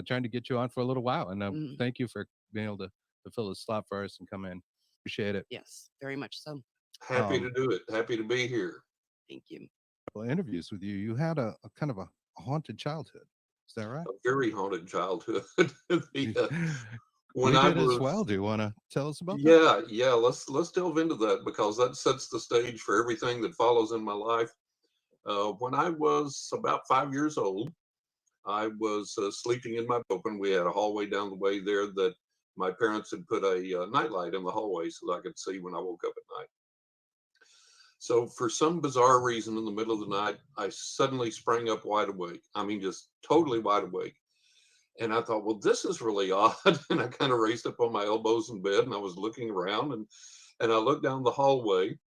trying to get you on for a little while. And Mm, thank you for being able to fill the slot for us and come in. Appreciate it. yes, very much so. Happy to Um, do it. Happy to be here. Thank you. Couple interviews with you. You had a kind of a haunted childhood. Is that right? A very haunted childhood. We the, when we I did as was well. Do you want to tell us about that? Yeah, let's delve into that because that sets the stage for everything that follows in my life. When I was about 5 years old, I was sleeping in my open. We had a hallway down the way there that my parents had put a nightlight in the hallway so that I could see when I woke up at night. So for some bizarre reason, in the middle of the night, I suddenly sprang up wide awake. I mean, just totally wide awake. And I thought, well, this is really odd. And I kind of raised up on my elbows in bed and I was looking around and I looked down the hallway.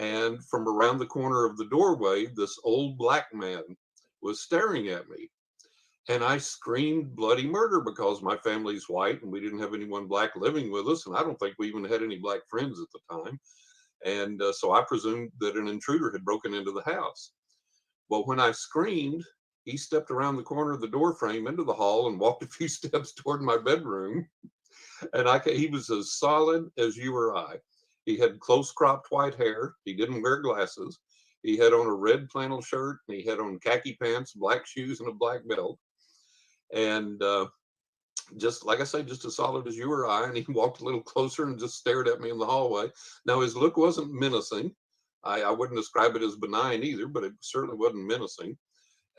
And from around the corner of the doorway, this old black man was staring at me. And I screamed bloody murder because my family's white and we didn't have anyone black living with us. And I don't think we even had any black friends at the time. And so I presumed that an intruder had broken into the house. Well, when I screamed, he stepped around the corner of the door frame into the hall and walked a few steps toward my bedroom. And he was as solid as you or I. He had close cropped white hair. He didn't wear glasses. He had on a red flannel shirt and he had on khaki pants, black shoes, and a black belt. And just like I say, just as solid as you or I. And he walked a little closer and just stared at me in the hallway. Now, his look wasn't menacing. I wouldn't describe it as benign either, but it certainly wasn't menacing.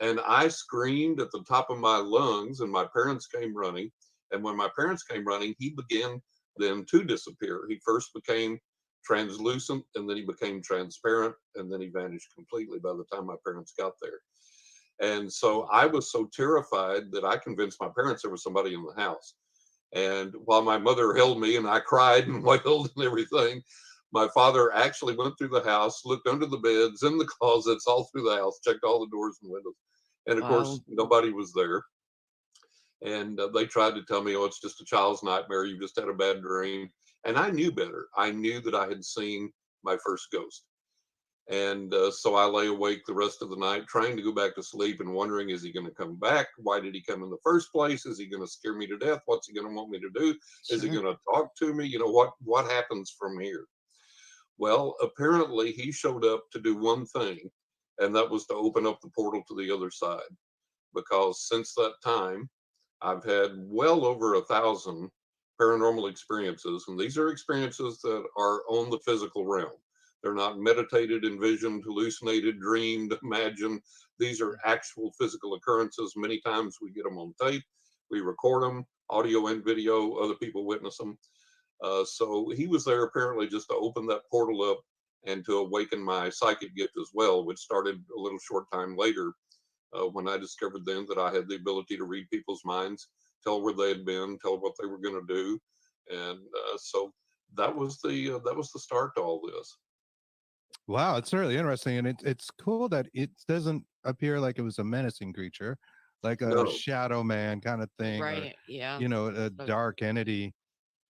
And I screamed at the top of my lungs, and my parents came running. And when my parents came running, he began then to disappear. He first became translucent, and then he became transparent, and then he vanished completely by the time my parents got there. And so I was so terrified that I convinced my parents there was somebody in the house. And while my mother held me and I cried and wailed and everything, my father actually went through the house, looked under the beds, in the closets, all through the house, checked all the doors and windows. And of course, Wow. nobody was there. And they tried to tell me, oh, it's just a child's nightmare. You just had a bad dream. And I knew better. I knew that I had seen my first ghost. And so I lay awake the rest of the night trying to go back to sleep and wondering, is he going to come back? Why did he come in the first place? Is he going to scare me to death? What's he going to want me to do? Is he Sure. going to talk to me? What happens from here? Well, apparently he showed up to do one thing, and that was to open up the portal to the other side. Because since that time, I've had well over 1,000 paranormal experiences, and these are experiences that are on the physical realm. They're not meditated, envisioned, hallucinated, dreamed, imagined. These are actual physical occurrences. Many times we get them on tape, we record them, audio and video, other people witness them. So he was there apparently just to open that portal up and to awaken my psychic gift as well, which started a little short time later when I discovered then that I had the ability to read people's minds, tell where they had been, tell what they were going to do, and so that was the start to all this. Wow, it's really interesting, and it's cool that it doesn't appear like it was a menacing creature, like a No, shadow man kind of thing, or Right. Yeah. a So, dark entity.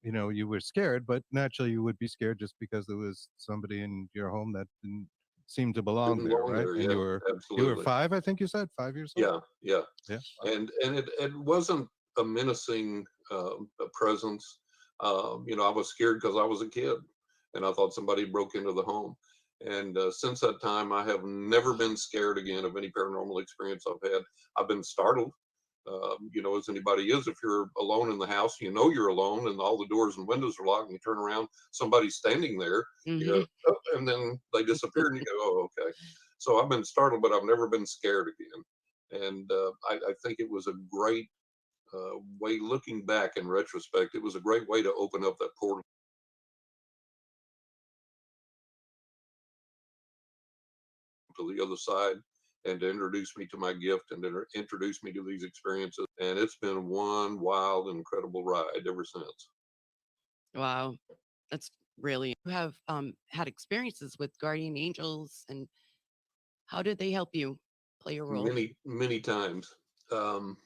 You were scared, but naturally you would be scared just because there was somebody in your home that didn't seem to belong didn't there, belong right? there. And Yeah, you were absolutely. 5, I think you said, 5 years old. Yeah, yeah, Yeah. Wow. and it wasn't a menacing a presence. I was scared because I was a kid, and I thought somebody broke into the home. And since that time, I have never been scared again of any paranormal experience I've had. I've been startled, as anybody is. If you're alone in the house, you know you're alone, and all the doors and windows are locked, and you turn around, somebody's standing there. You hmm go, oh, and then they disappear, and you go, oh, okay. So I've been startled, but I've never been scared again. And I think it was a great way, looking back in retrospect, it was a great way to open up that portal to the other side and to introduce me to my gift and to introduce me to these experiences. And it's been one wild, incredible ride ever since. Wow. That's really you have had experiences with guardian angels, and how did they help you play a role? Many, many times. Um,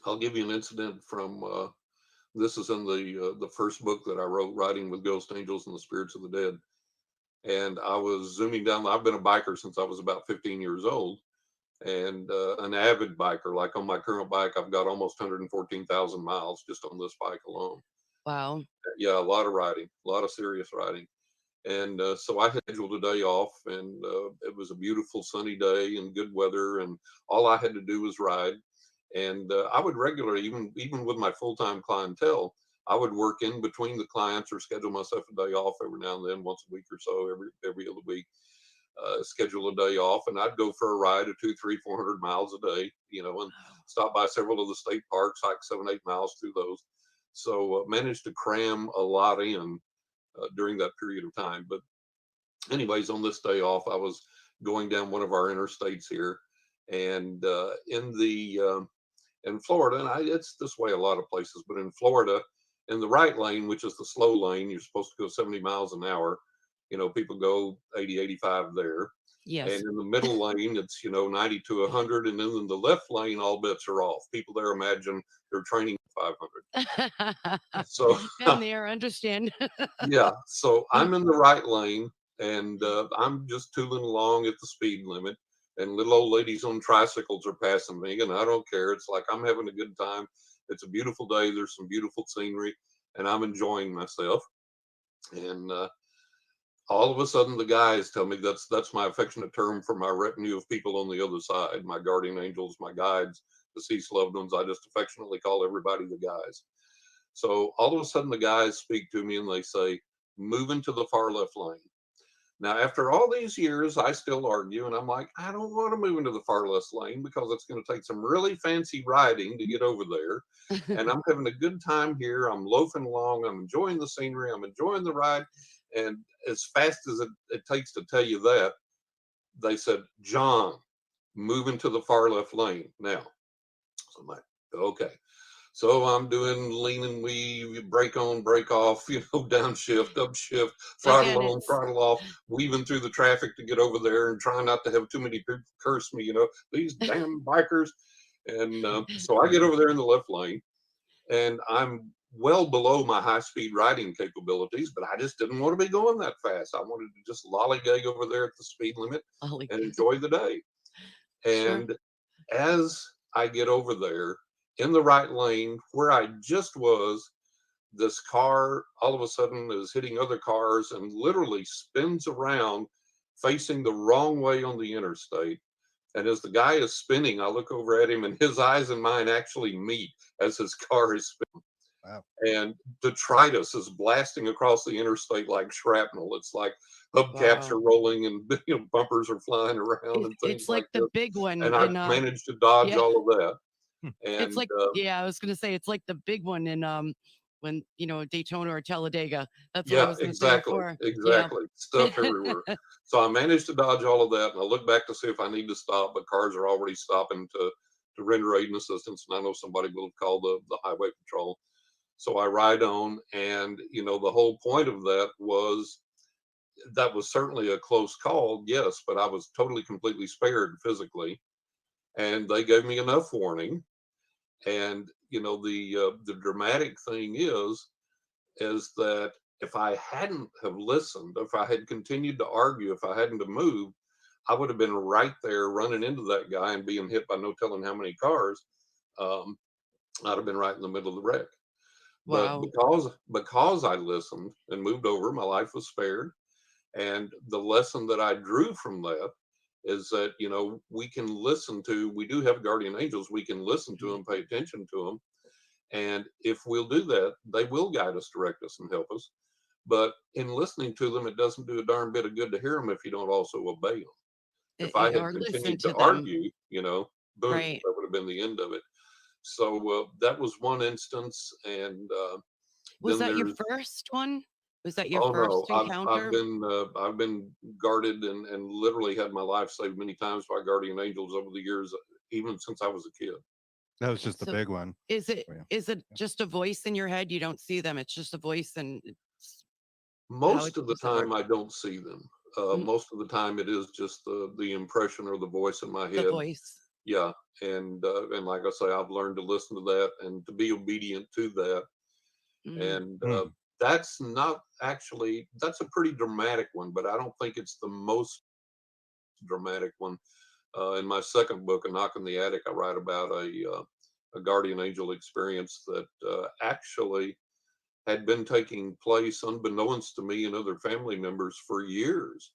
I'll give you an incident from this is in the first book that I wrote, Writing with Ghost Angels and the Spirits of the Dead. And I was zooming down. I've been a biker since I was about 15 years old. and an avid biker. Like on my current bike, I've got almost 114,000 miles just on this bike alone. Wow. Yeah, a lot of riding, a lot of serious riding. And so I scheduled a day off, and it was a beautiful sunny day and good weather, and all I had to do was ride. And I would regularly, even with my full-time clientele, I would work in between the clients or schedule myself a day off every now and then, once a week or so, every other week. Schedule a day off, and I'd go for a ride of 200, 300, 400 miles a day, and stop by several of the state parks, hike 7, 8 miles through those. So managed to cram a lot in during that period of time. But anyways, on this day off, I was going down one of our interstates here, and in Florida, and it's this way a lot of places, but in Florida, in the right lane, which is the slow lane, you're supposed to go 70 miles an hour. People go 80, 85 there. And Yes. in the middle lane, it's, 90 to 100. And then in the left lane, all bets are off. People there imagine they're training 500. So, Been there, understand. yeah. So I'm in the right lane, and I'm just tooling along at the speed limit. And little old ladies on tricycles are passing me, and I don't care. It's like I'm having a good time. It's a beautiful day. There's some beautiful scenery, and I'm enjoying myself. And all of a sudden, the guys tell me, that's my affectionate term for my retinue of people on the other side, my guardian angels, my guides, deceased loved ones. I just affectionately call everybody the guys. So all of a sudden, the guys speak to me and they say, move into the far left lane. Now, after all these years, I still argue, and I'm like, I don't want to move into the far left lane because it's going to take some really fancy riding to get over there. And I'm having a good time here. I'm loafing along. I'm enjoying the scenery. I'm enjoying the ride. And as fast as it takes to tell you that, they said, John, move into the far left lane now. So I'm like, okay. So I'm doing lean and weave, brake on, brake off, downshift, upshift, Again, throttle on, it's throttle off, weaving through the traffic to get over there and trying not to have too many people curse me, these damn bikers. And so I get over there in the left lane, and I'm well below my high speed riding capabilities, but I just didn't want to be going that fast. I wanted to just lollygag over there at the speed limit Ollie. and enjoy the day. Sure. And as I get over there in the right lane where I just was, this car all of a sudden is hitting other cars and literally spins around facing the wrong way on the interstate. And as the guy is spinning, I look over at him, and his eyes and mine actually meet as his car is spinning. Wow. And detritus is blasting across the interstate like shrapnel. It's like hubcaps are Wow. rolling, and bumpers are flying around It's and things it's like like the this. big one And I in managed to dodge yeah, all of that. Hmm. it's And like yeah, I was gonna say it's like the big one in when Daytona or Talladega. That's what I yeah, was gonna say exactly, before. Yeah. exactly. Stuff everywhere. So I managed to dodge all of that, and I look back to see if I need to stop, but cars are already stopping to render aid and assistance. And I know somebody will have called the highway patrol. So I ride on, and the whole point of that was certainly a close call, yes, but I was totally completely spared physically, and they gave me enough warning. And the dramatic thing is that if I hadn't have listened, if I had continued to argue, if I hadn't have moved, I would have been right there running into that guy and being hit by no telling how many cars. Um, I'd have been right in the middle of the wreck. But Wow. because I listened and moved over, my life was spared. And the lesson that I drew from that is that we do have guardian angels. We can listen to Mhm. them, pay attention to them, and if we'll do that, they will guide us, direct us, and help us. But in listening to them, it doesn't do a darn bit of good to hear them if you don't also obey them. If I had Or listen continued to to them. argue, boom, Right. that would have been the end of it. So that was one instance, and Was then that your there's first one? Was that your oh no, first I've encounter? been guarded and literally had my life saved many times by guardian angels over the years, even since I was a kid. That was just the So big one. is it Yeah. is it just a voice in your head? You don't see them. It's just a voice and it's how Most of the does it work? time, I don't see them. Mm, Most of the time, it is just the impression or the voice in my the head. voice. Yeah, and like I say, I've learned to listen to that and to be obedient to that. Mm, And Hmm. that's not actually that's a pretty dramatic one, but I don't think it's the most dramatic one. In my second book, A Knock in the Attic, I write about a guardian angel experience that actually had been taking place unbeknownst to me and other family members for years.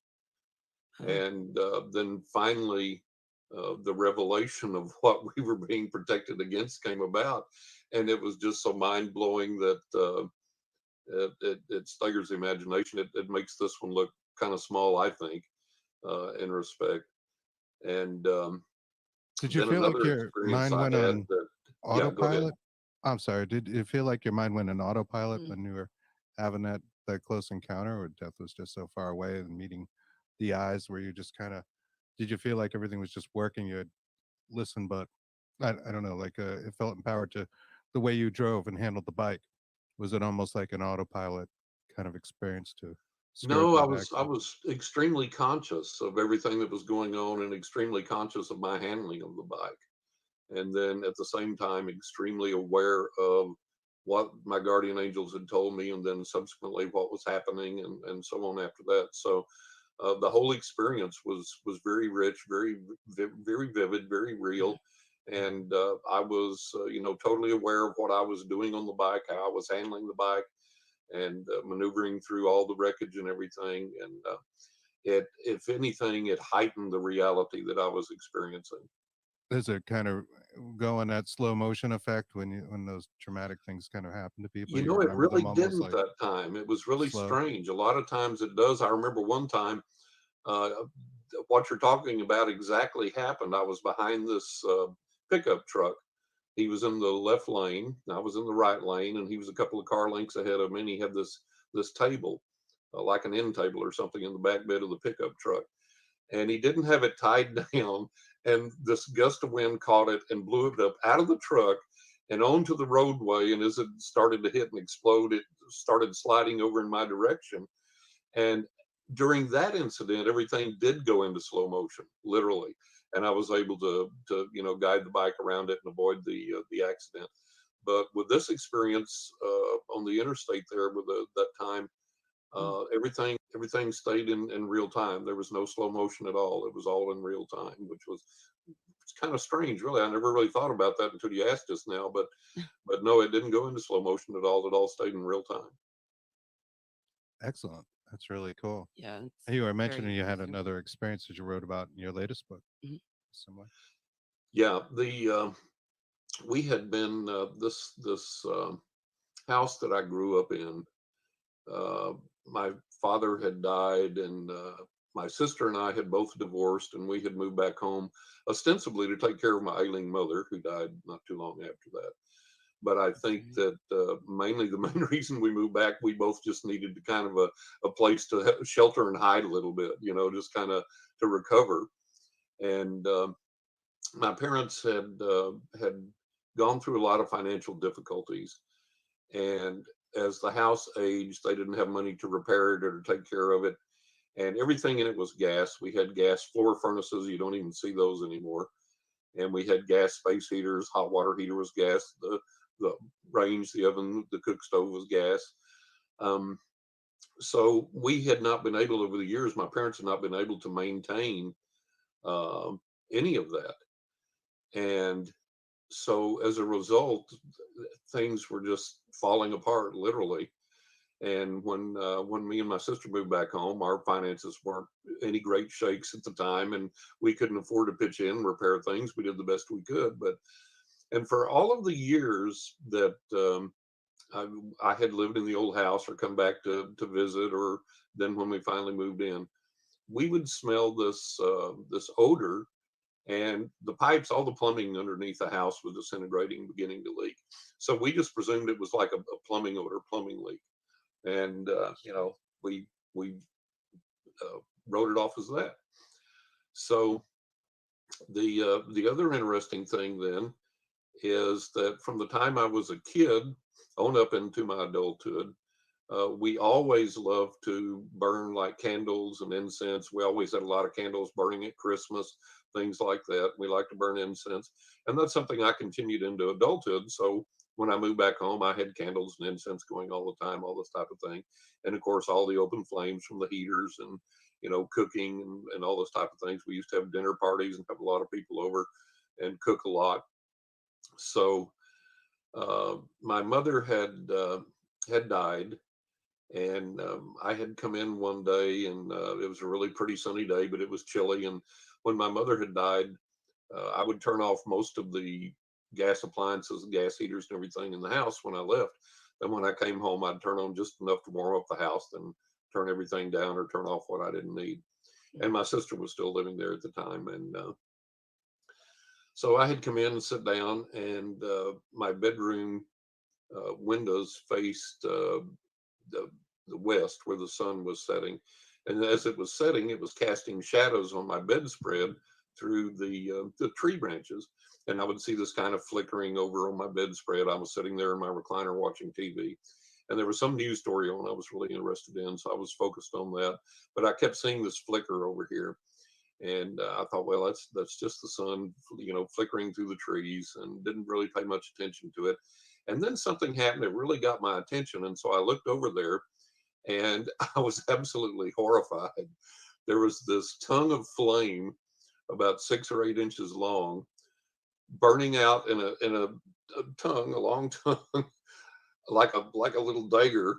Oh, And then finally, the revelation of what we were being protected against came about. And it was just so mind blowing that it staggers the imagination. It makes this one look kind of small, I think, in respect. And Did you then feel like another your experience mind I went had on that, yeah, go ahead. autopilot? I'm sorry. Did it feel like your mind went on autopilot mm, when you were having that close encounter, or death was just so far away and meeting the eyes where you just kind of did you feel like everything was just working? You had listened, but I don't know, like it felt empowered to the way you drove and handled the bike. Was it almost like an autopilot kind of experience to skirt No, I that was I accident? was extremely conscious of everything that was going on and extremely conscious of my handling of the bike. And then at the same time, extremely aware of what my guardian angels had told me, and then subsequently what was happening, and so on after that. So the whole experience was very rich, very vivid, very mm, real. And I was, totally aware of what I was doing on the bike, how I was handling the bike, and maneuvering through all the wreckage and everything. And if anything, it heightened the reality that I was experiencing. Does it kind of go in that slow motion effect when those traumatic things kind of happen to people? You You know, it remember really them almost didn't like that time. It was really slow. strange. A lot of times it does. I remember one time, uh, what you're talking about exactly happened. I was behind this pickup truck. He was in the left lane, I was in the right lane, and he was a couple of car lengths ahead of me. And he had this table, like an end table or something, in the back bed of the pickup truck, and he didn't have it tied down. And this gust of wind caught it and blew it up out of the truck and onto the roadway. And as it started to hit and explode, it started sliding over in my direction. And during that incident, everything did go into slow motion, literally. And I was able to guide the bike around it and avoid the accident. But with this experience on the interstate there, with that time, mm. everything stayed in real time. There was no slow motion at all. It was all in real time, which was it's kind of strange, really. I never really thought about that until you asked us now. But no, it didn't go into slow motion at all. It all stayed in real time. Excellent. That's really cool. Yeah, it's And you were very mentioning you had interesting. another experience that you wrote about in your latest book. Mhm. Similar. Yeah, the we had been this house that I grew up in. Uh, my father had died, and my sister and I had both divorced, and we had moved back home ostensibly to take care of my ailing mother, who died not too long after that. But I think Right. that mainly the main reason we moved back, we both just needed to kind of a place to shelter and hide a little bit, just kind of to recover. And my parents had gone through a lot of financial difficulties, and as the house aged, they didn't have money to repair it or to take care of it, and everything in it was gas. We had gas floor furnaces. You don't even see those anymore. And we had gas space heaters. Hot water heater was gas. The range, the oven, the cook stove was gas. Um, so we had not been able, over the years, my parents had not been able to maintain um, any of that. And so as a result, things were just falling apart, literally. And when me and my sister moved back home, our finances weren't any great shakes at the time, and we couldn't afford to pitch in and repair things. We did the best we could, but and for all of the years that I had lived in the old house or come back to visit, or then when we finally moved in, we would smell this odor, and the pipes, all the plumbing underneath the house was disintegrating, beginning to leak. So we just presumed it was like a plumbing odor, plumbing leak, and we wrote it off as that. So the other interesting thing then is that from the time I was a kid on up into my adulthood, we always loved to burn like candles and incense. We always had a lot of candles burning at Christmas, things like that. We like to burn incense. And that's something I continued into adulthood. So when I moved back home, I had candles and incense going all the time, all this type of thing. And of course, all the open flames from the heaters cooking and all those type of things. We used to have dinner parties and have a lot of people over and cook a lot. So my mother had died, and I had come in one day, and it was a really pretty sunny day, but it was chilly. And when my mother had died, I would turn off most of the gas appliances, gas heaters, and everything in the house when I left. Then when I came home, I'd turn on just enough to warm up the house, then turn everything down or turn off what I didn't need. And my sister was still living there at the time, and so I had come in and sit down, and my bedroom windows faced the west where the sun was setting. And as it was setting, it was casting shadows on my bedspread through the tree branches. And I would see this kind of flickering over on my bedspread. I was sitting there in my recliner watching TV. And there was some news story on I was really interested in, so I was focused on that. But I kept seeing this flicker over here. And I thought, well, that's just the sun, flickering through the trees, and didn't really pay much attention to it. And then something happened that really got my attention. And so I looked over there, and I was absolutely horrified. There was this tongue of flame about 6 or 8 inches long, burning out in a tongue, a long tongue, like a little dagger,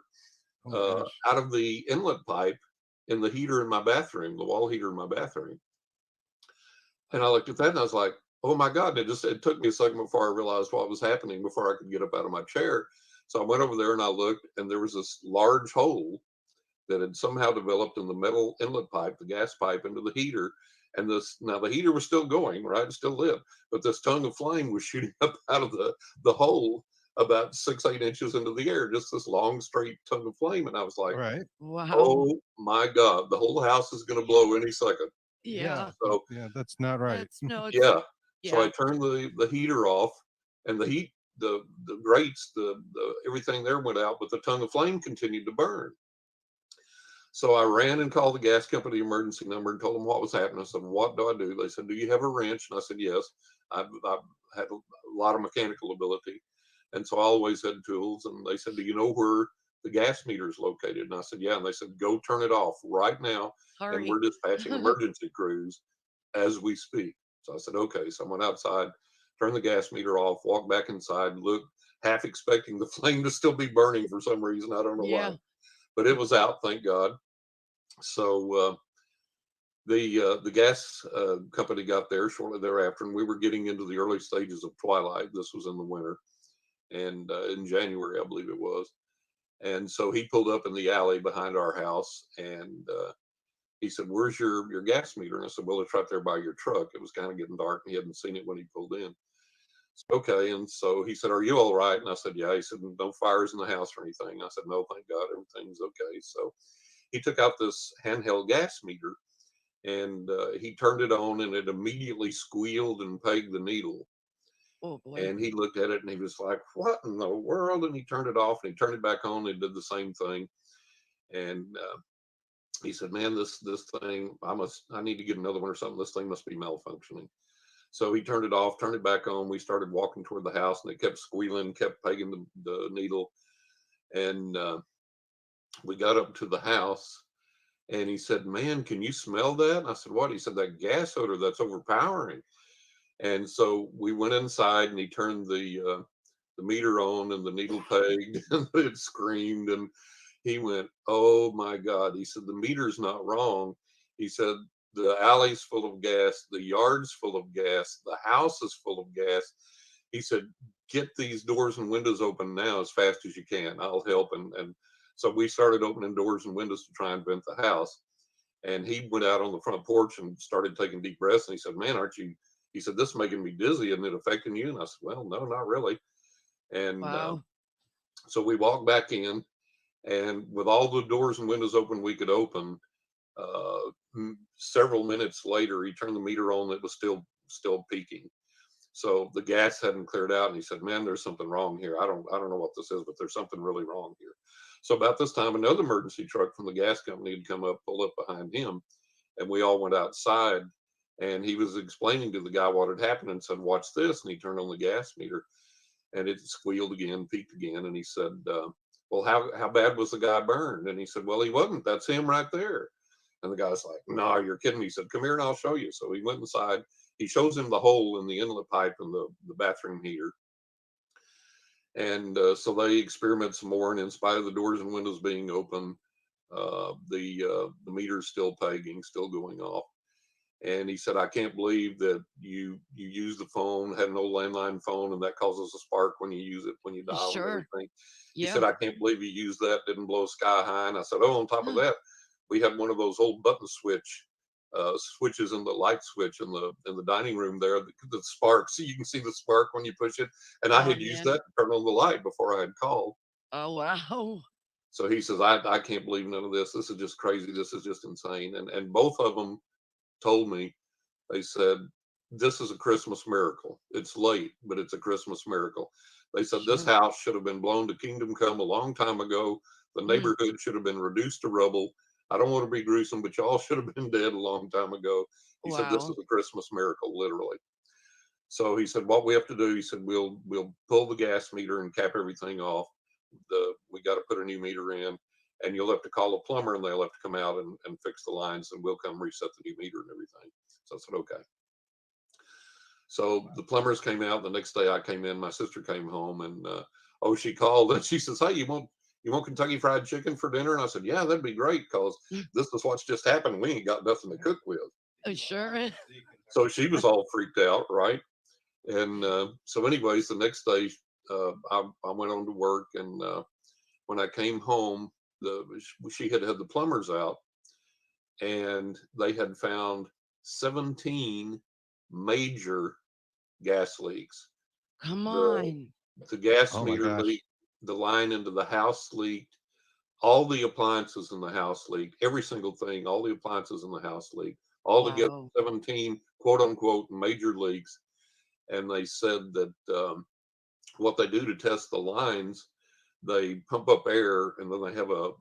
Oh my gosh. out of the inlet pipe in the heater in my bathroom, the wall heater in my bathroom. And I looked at that and I was like, oh my God. And it took me a second before I realized what was happening, before I could get up out of my chair. So I went over there and I looked, and there was this large hole that had somehow developed in the metal inlet pipe, the gas pipe into the heater. And now the heater was still going, right? It still lit, but this tongue of flame was shooting up out of the hole about 6, 8 inches into the air, just this long, straight tongue of flame. And I was like, Right. Wow. oh my God, the whole house is going to blow any second. Yeah. Yeah. So Yeah. That's not right. That's no, it's yeah. So I yeah. turned the heater off, and the grates, the everything there went out, but the tongue of flame continued to burn. So I ran and called the gas company emergency number and told them what was happening. I said, what do I do? They said, do you have a wrench? And I said, yes. I've had a lot of mechanical ability. And so I always had tools. And they said, do you know where the gas meter is located? And I said, yeah. And they said, go turn it off right now. And Hurry. we're dispatching emergency crews as we speak. So I said, okay. So I went outside, turned the gas meter off, walked back inside, looked, half expecting the flame to still be burning for some reason. I don't know why, Yeah. but it was out, thank God. So the gas company got there shortly thereafter, and we were getting into the early stages of twilight. This was in the winter, and in January, I believe it was. And so he pulled up in the alley behind our house, and he said, "Where's your gas meter?" And I said, "Well, it's right there by your truck." It was kind of getting dark, and he hadn't seen it when he pulled in. So, okay, and so he said, "Are you all right?" And I said, "Yeah." He said, "No fires in the house or anything?" I said, "No, thank God, everything's okay." So he took out this handheld gas meter, and he turned it on, and it immediately squealed and pegged the needle. Oh boy. And he looked at it and he was like, "What in the world?" And he turned it off and he turned it back on and did the same thing. And he said, "Man, this thing, I need to get another one or something. This thing must be malfunctioning." So he turned it off, turned it back on. We started walking toward the house, and it kept squealing, kept pegging the needle. And we got up to the house, and he said, "Man, can you smell that?" And I said, "What?" He said, "That gas odor, that's overpowering." And so we went inside, and he turned the meter on, and the needle pegged, and it screamed. And he went, "Oh my God." He said, "The meter's not wrong." He said, "The alley's full of gas, the yard's full of gas, the house is full of gas." He said, "Get these doors and windows open now as fast as you can. I'll help." And so we started opening doors and windows to try and vent the house. And he went out on the front porch and started taking deep breaths. And he said, "Man, aren't you?" He said, "This is making me dizzy. Isn't it affecting you?" And I said, "Well, no, not really." And Wow. so we walked back in, and with all the doors and windows open we could open, several minutes later, he turned the meter on. It was still peaking. So the gas hadn't cleared out, and he said, "Man, there's something wrong here. I don't know what this is, but there's something really wrong here." So about this time, another emergency truck from the gas company had come up, pulled up behind him, and we all went outside. And he was explaining to the guy what had happened, and said, "Watch this." And he turned on the gas meter, and it squealed again, peaked again. And he said, "Well, how bad was the guy burned?" And he said, "Well, he wasn't. That's him right there." And the guy's like, "No, you're kidding me." He said, "Come here and I'll show you." So he went inside. He shows him the hole in the inlet pipe in the bathroom heater. And so they experiment some more. And in spite of the doors and windows being open, the meter's still pegging, still going off. And he said, "I can't believe that you use the phone, had an old landline phone, and that causes a spark when you use it, when you dial and Sure. everything." He Yeah. said, "I can't believe you used that, didn't blow sky high." And I said, "Oh, on top of that, we had one of those old button switches in the light switch in the dining room there that sparks. So you can see the spark when you push it. And I Oh, had used man. that to turn on the light before I had called." Oh, wow. So he says, I can't believe none of this. This is just crazy. This is just insane." And both of them told me, they said, "This is a Christmas miracle. It's late, but it's a Christmas miracle." They said, "This Sure. house should have been blown to kingdom come a long time ago. The Mm, neighborhood should have been reduced to rubble. I don't want to be gruesome, but y'all should have been dead a long time ago." He said, "This wow. is a Christmas miracle, literally." So he said, "What we have to do," he said, we'll pull the gas meter and cap everything off. We got to put a new meter in, and you'll have to call a plumber, and they'll have to come out and fix the lines, and we'll come reset the new meter and everything." So I said, "Okay." So the plumbers came out. The next day I came in, my sister came home, and oh, she called and she says, "Hey, you want Kentucky Fried Chicken for dinner?" And I said, "Yeah, that'd be great, because Mm, this is what's just happened. We ain't got nothing to cook with." sure. So she was all freaked out, right? And so, anyways, the next day I went on to work, and when I came home, she had the plumbers out, and they had found 17 major gas leaks. Come The on. the gas Oh my meter gosh. leaked, the line into the house leaked, all the appliances in the house leaked, every single thing, all the appliances in the house leaked, all together Wow. 17 quote unquote major leaks. And they said that what they do to test the lines, they pump up air, and then they have a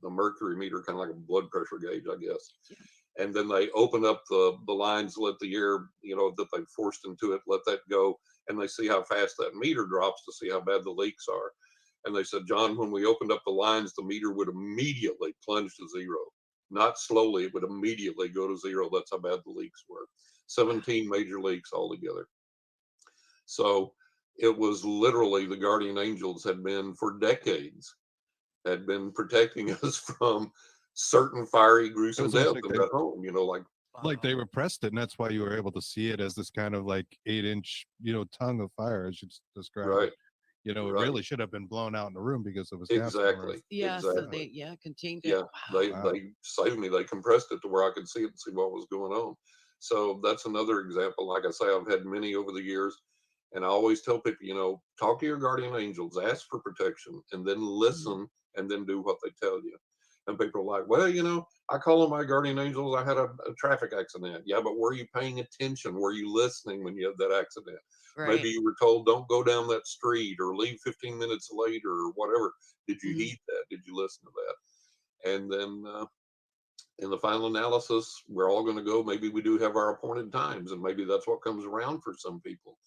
mercury meter, kind of like a blood pressure gauge, I guess. Yeah. And then they open up the lines, let the air, that they've forced into it, let that go, and they see how fast that meter drops to see how bad the leaks are. And they said, "John, when we opened up the lines, the meter would immediately plunge to zero. Not slowly, it would immediately go to zero. That's how bad the leaks were. Wow. 17 major leaks altogether." So it was literally the guardian angels had been for decades, had been protecting us from certain fiery, It gruesome was almost death in that home. like they Wow. repressed it, and that's why you were able to see it as this kind of like 8-inch, tongue of fire, as you described it. Right, It right, really should have been blown out in the room because it was gas in the room. exactly, Yeah. So exactly. they, yeah, contained it. Yeah, Wow. Wow. they saved me. They compressed it to where I could see it and see what was going on. So that's another example. Like I say, I've had many over the years, and I always tell people, talk to your guardian angels, ask for protection, and then Mhm. listen, and then do what they tell you. And people are like, "Well, I call on my guardian angels. I had a traffic accident." Yeah, but were you paying attention? Were you listening when you had that accident? Right. Maybe you were told, "Don't go down that street," or "Leave 15 minutes later," or whatever. Did you Hmm. heed that? Did you listen to that? And then in the final analysis, we're all going to go. Maybe we do have our appointed times, and maybe that's what comes around for some people.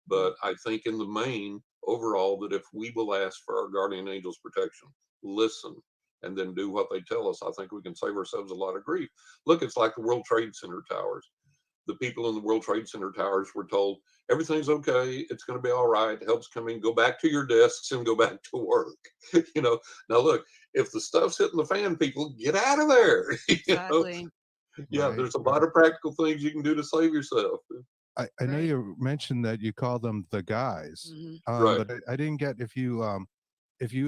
Mm. But I think in the main, overall, that if we will ask for our guardian angels protection, listen, and then do what they tell us, I think we can save ourselves a lot of grief. Look, it's like the World Trade Center towers. The people in the World Trade Center towers were told, "Everything's okay. It's going to be all right. Help's coming. Go back to your desks and go back to work." you know, Now look, if the stuff's hitting the fan, people get out of there. Exactly. Yeah, Right, there's a lot right. of practical things you can do to save yourself. I know Right. you mentioned that you call them the guys, Hmm. Right, but I didn't get if you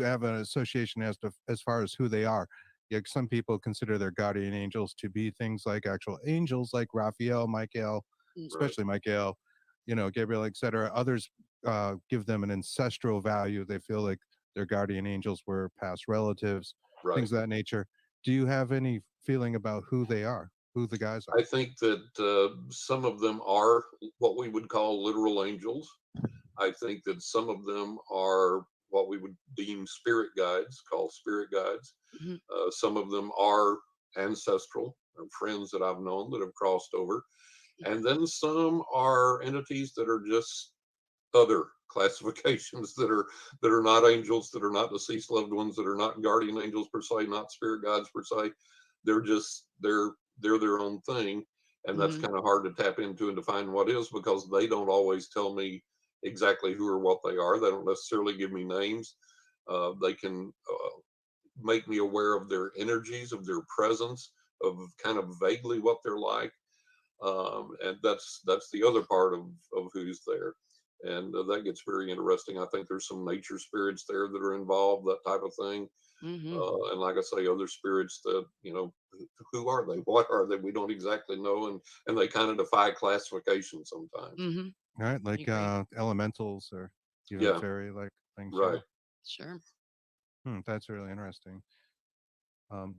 have an association as far as who they are. Yeah, some people consider their guardian angels to be things like actual angels, like Raphael, Michael, right, especially Michael, Gabriel, etc. Others give them an ancestral value. They feel like their guardian angels were past relatives, right. things of that nature. Do you have any feeling about who they are, who the guys are? I think that some of them are what we would call literal angels. I think that some of them are what we would deem spirit guides, called spirit guides. Hmm. Some of them are ancestral, friends that I've known that have crossed over. And then some are entities that are just other classifications that are not angels, that are not deceased loved ones, that are not guardian angels per se, not spirit guides per se. they're just they're their own thing, and that's Hmm. kind of hard to tap into and define what is, because they don't always tell me exactly who or what they are. They don't necessarily give me names. They can make me aware of their energies, of their presence, of kind of vaguely what they're like, and that's the other part of who's there, and that gets very interesting. I think there's some nature spirits there that are involved, that type of thing, Hmm. and like I say, other spirits that, who are they? What are they? We don't exactly know, and they kind of defy classification sometimes. Hmm. Right, I like agree. elementals or even Yeah, fairy like things. Yeah. right. Sure. That's really interesting.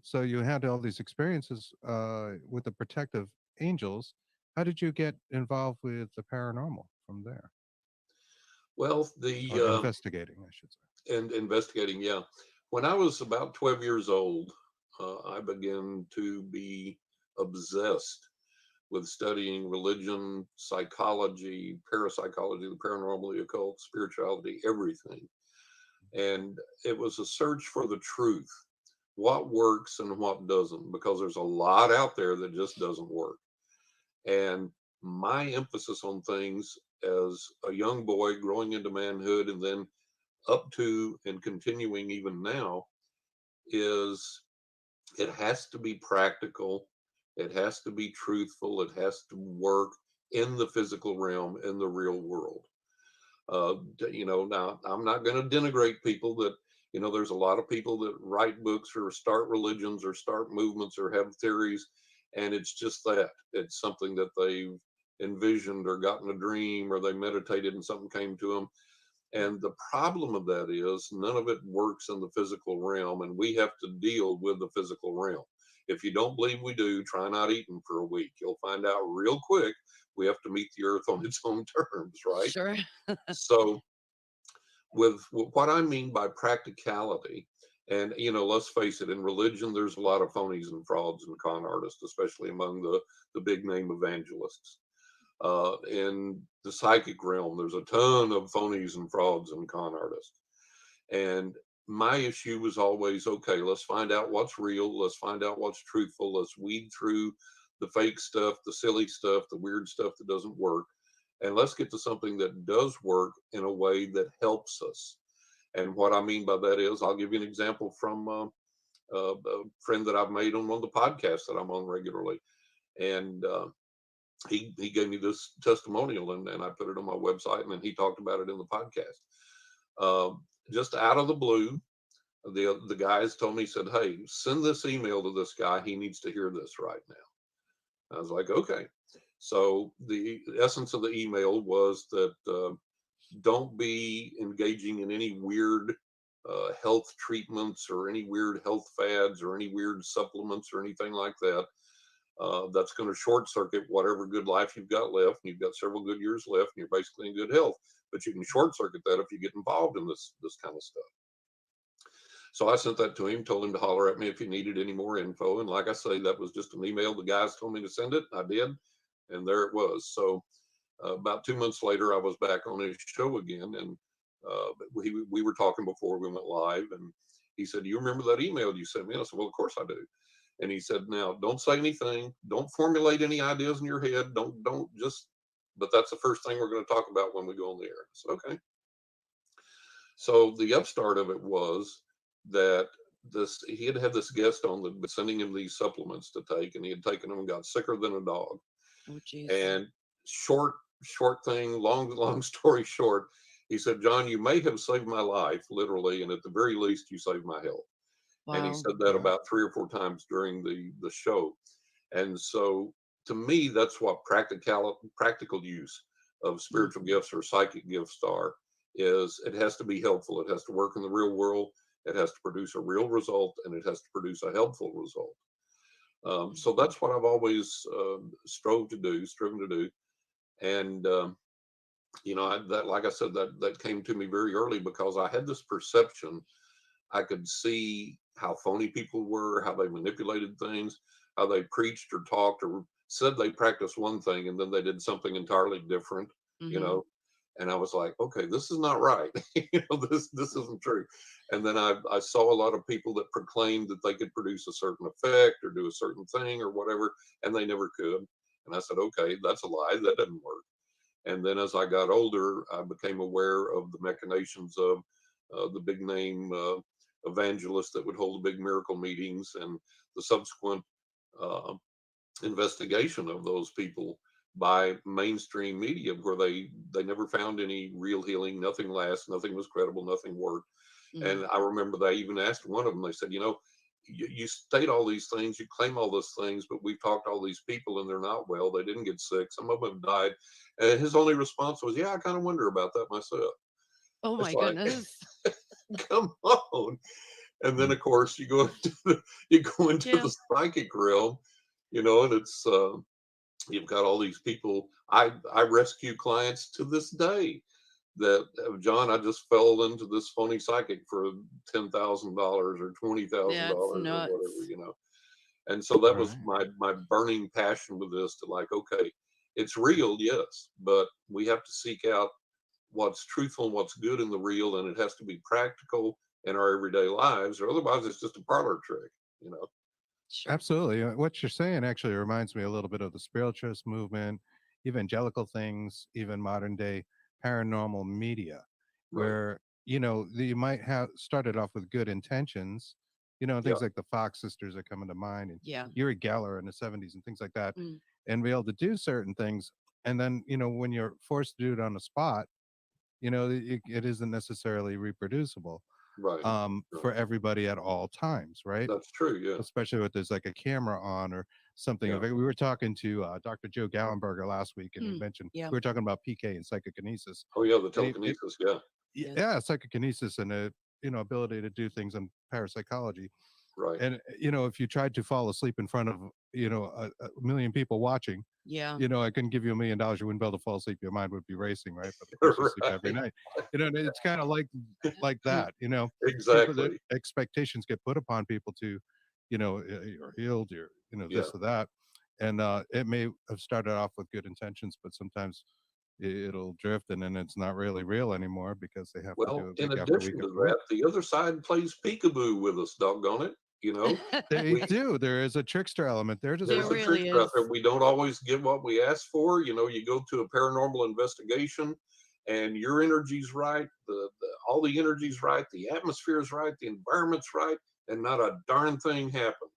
So you had all these experiences with the protective angels. How did you get involved with the paranormal from there, Well, the or investigating, I should say? and investigating, yeah. When I was about 12 years old, I began to be obsessed with studying religion, psychology, parapsychology, the paranormal, the occult, spirituality, everything. And it was a search for the truth, what works and what doesn't, because there's a lot out there that just doesn't work. And my emphasis on things as a young boy growing into manhood, and then up to and continuing even now, is it has to be practical, it has to be truthful, it has to work in the physical realm, in the real world. Now I'm not going to denigrate people that, there's a lot of people that write books or start religions or start movements or have theories, and it's just that it's something that they've envisioned or gotten a dream, or they meditated and something came to them. And the problem of that is none of it works in the physical realm, and we have to deal with the physical realm. If you don't believe we do, try not eating for a week. You'll find out real quick we have to meet the earth on its own terms, right? Sure. So, with what I mean by practicality, and let's face it, in religion, there's a lot of phonies and frauds and con artists, especially among the big name evangelists. In the psychic realm, there's a ton of phonies and frauds and con artists. And my issue was always, okay, let's find out what's real. Let's find out what's truthful. Let's weed through the fake stuff, the silly stuff, the weird stuff that doesn't work. And let's get to something that does work in a way that helps us. And what I mean by that is, I'll give you an example from a friend that I've made on one of the podcasts that I'm on regularly. And he gave me this testimonial, and I put it on my website, and then he talked about it in the podcast. Just out of the blue, the guys told me, said, "Hey, send this email to this guy. He needs to hear this right now." I was like, "Okay." So the essence of the email was that don't be engaging in any weird health treatments or any weird health fads or any weird supplements or anything like that. That's going to short circuit whatever good life you've got left. And you've got several good years left, and you're basically in good health. But you can short circuit that if you get involved in this kind of stuff. So I sent that to him, told him to holler at me if he needed any more info. And like I say, that was just an email. The guys told me to send it. I did. And there it was. So about 2 months later, I was back on his show again. And we were talking before we went live. And he said, "Do you remember that email you sent me?" And I said, "Well, of course I do." And he said, "Now, don't say anything. Don't formulate any ideas in your head. Don't just, but that's the first thing we're going to talk about when we go on the air." I said, "Okay." So the upstart of it was that he had this guest on that been sending him these supplements to take, and he had taken them and got sicker than a dog. Oh, geez. And short thing, long story short, he said, "John, you may have saved my life, literally, and at the very least, you saved my health." And he Wow. said that Wow. about 3 or 4 times during the show. And so, to me, that's what practical use of Mm. spiritual gifts or psychic gifts are. Is it has to be helpful. It has to work in the real world. It has to produce a real result, and it has to produce a helpful result. So Mhm. that's what I've always striven to do. And that, like I said, that came to me very early, because I had this perception. I could see how phony people were, how they manipulated things, how they preached or talked or said they practiced one thing and then they did something entirely different, you Mhm. know. And I was like, okay, this is not right. This isn't true. And then I saw a lot of people that proclaimed that they could produce a certain effect or do a certain thing or whatever, and they never could. And I said, okay, that's a lie. That doesn't work. And then as I got older, I became aware of the machinations of the big name evangelists that would hold the big miracle meetings, and the subsequent uh, investigation of those people by mainstream media, where they never found any real healing. Nothing lasts. Nothing was credible. Nothing worked. Mm. And I remember they even asked one of them. They said, you state all these things, you claim all those things, but we've talked to all these people and they're not well. They didn't get sick. Some of them died. And his only response was, yeah, I kind of wonder about that myself. Oh It's my like, goodness. come on. And then Mm. of course you go into Yeah. the psychic realm, and it's you've got all these people. I rescue clients to this day that John, I just fell into this phony psychic for $10,000 or That's $20,000 or whatever, nuts. And so that was Right. my burning passion with this, to like, okay, it's real, yes, but we have to seek out what's truthful and what's good in the real, and it has to be practical in our everyday lives, or otherwise it's just a parlor trick. Sure. Absolutely. What you're saying actually reminds me a little bit of the spiritualist movement, evangelical things, even modern day paranormal media, Right. where, you might have started off with good intentions, Yeah. things like the Fox sisters are coming to mind, and Yeah. Uri Geller in the 70s and things like that, Mm. and be able to do certain things. And then, when you're forced to do it on the spot, it isn't necessarily reproducible Right. Right. for everybody at all times, right? That's true. Yeah. Especially if there's like a camera on or something Yeah. of it. We were talking to Dr. Joe Gallenberger last week, and he Mm. mentioned Yeah. we were talking about PK and psychokinesis, Oh yeah, the and telekinesis. Yeah. Yes. yeah, psychokinesis and a ability to do things in parapsychology. Right. And if you tried to fall asleep in front of a million people watching, Yeah. I couldn't give you $1 million. You wouldn't be able to fall asleep. Your mind would be racing, right? But of course, you sleep every Right. night. And it's kind of like that. People, the Exactly. expectations get put upon people to, you're healed, you're, Yeah. this or that, and it may have started off with good intentions, but sometimes it'll drift, and then it's not really real anymore because they have to do Well, it in week after week addition to after week. that, the other side plays peekaboo with us, doggone it. They We do. There is a trickster element there, just There There's like a really trickster out there. is. We don't always get what we ask for. You go to a paranormal investigation and your energy's right, all the energy's right, the atmosphere is right, the environment's right, and not a darn thing happens.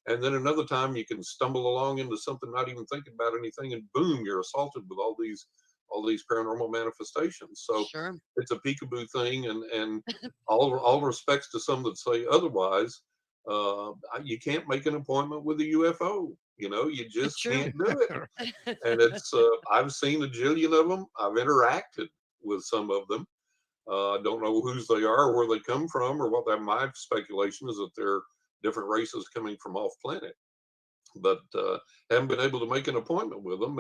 And then another time you can stumble along into something, not even thinking about anything, and boom, you're assaulted with all these paranormal manifestations. So Sure. it's a peekaboo thing, and all respects to some that say otherwise. You can't make an appointment with a UFO. You just True. can't do it. And it's I've seen a jillion of them. I've interacted with some of them. I don't know whose they are, or where they come from, or what that. My speculation is that they're different races coming from off planet, but haven't been able to make an appointment with them.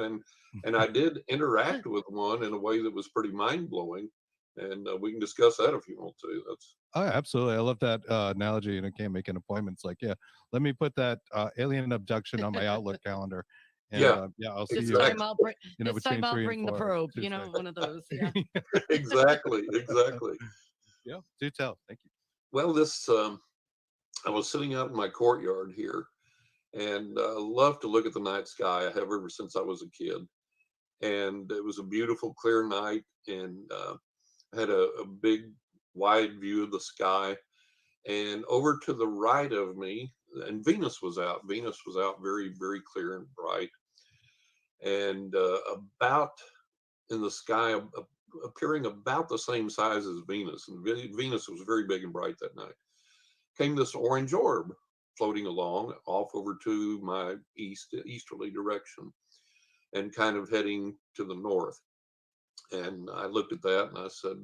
And I did interact with one in a way that was pretty mind blowing, and we can discuss that if you want to. That's Oh, absolutely. I love that analogy. And I can't make an appointment. It's like, yeah, let me put that alien abduction on my Outlook calendar. And Yeah, yeah, I'll see This you, time exactly, I'll bring this time between I'll 3 and bring the 4 probe, Tuesday. one of those. Yeah. exactly, exactly. Yeah, do tell. Thank you. Well, this I was sitting out in my courtyard here, and love to look at the night sky. I have ever since I was a kid, and it was a beautiful, clear night, and had a big, wide view of the sky. And over to the right of me, and Venus was out. Venus was out, very, very clear and bright, and about in the sky, appearing about the same size as Venus. And Venus was very big and bright that night. Came this orange orb floating along off over to my easterly direction, and kind of heading to the north. And I looked at that and I said,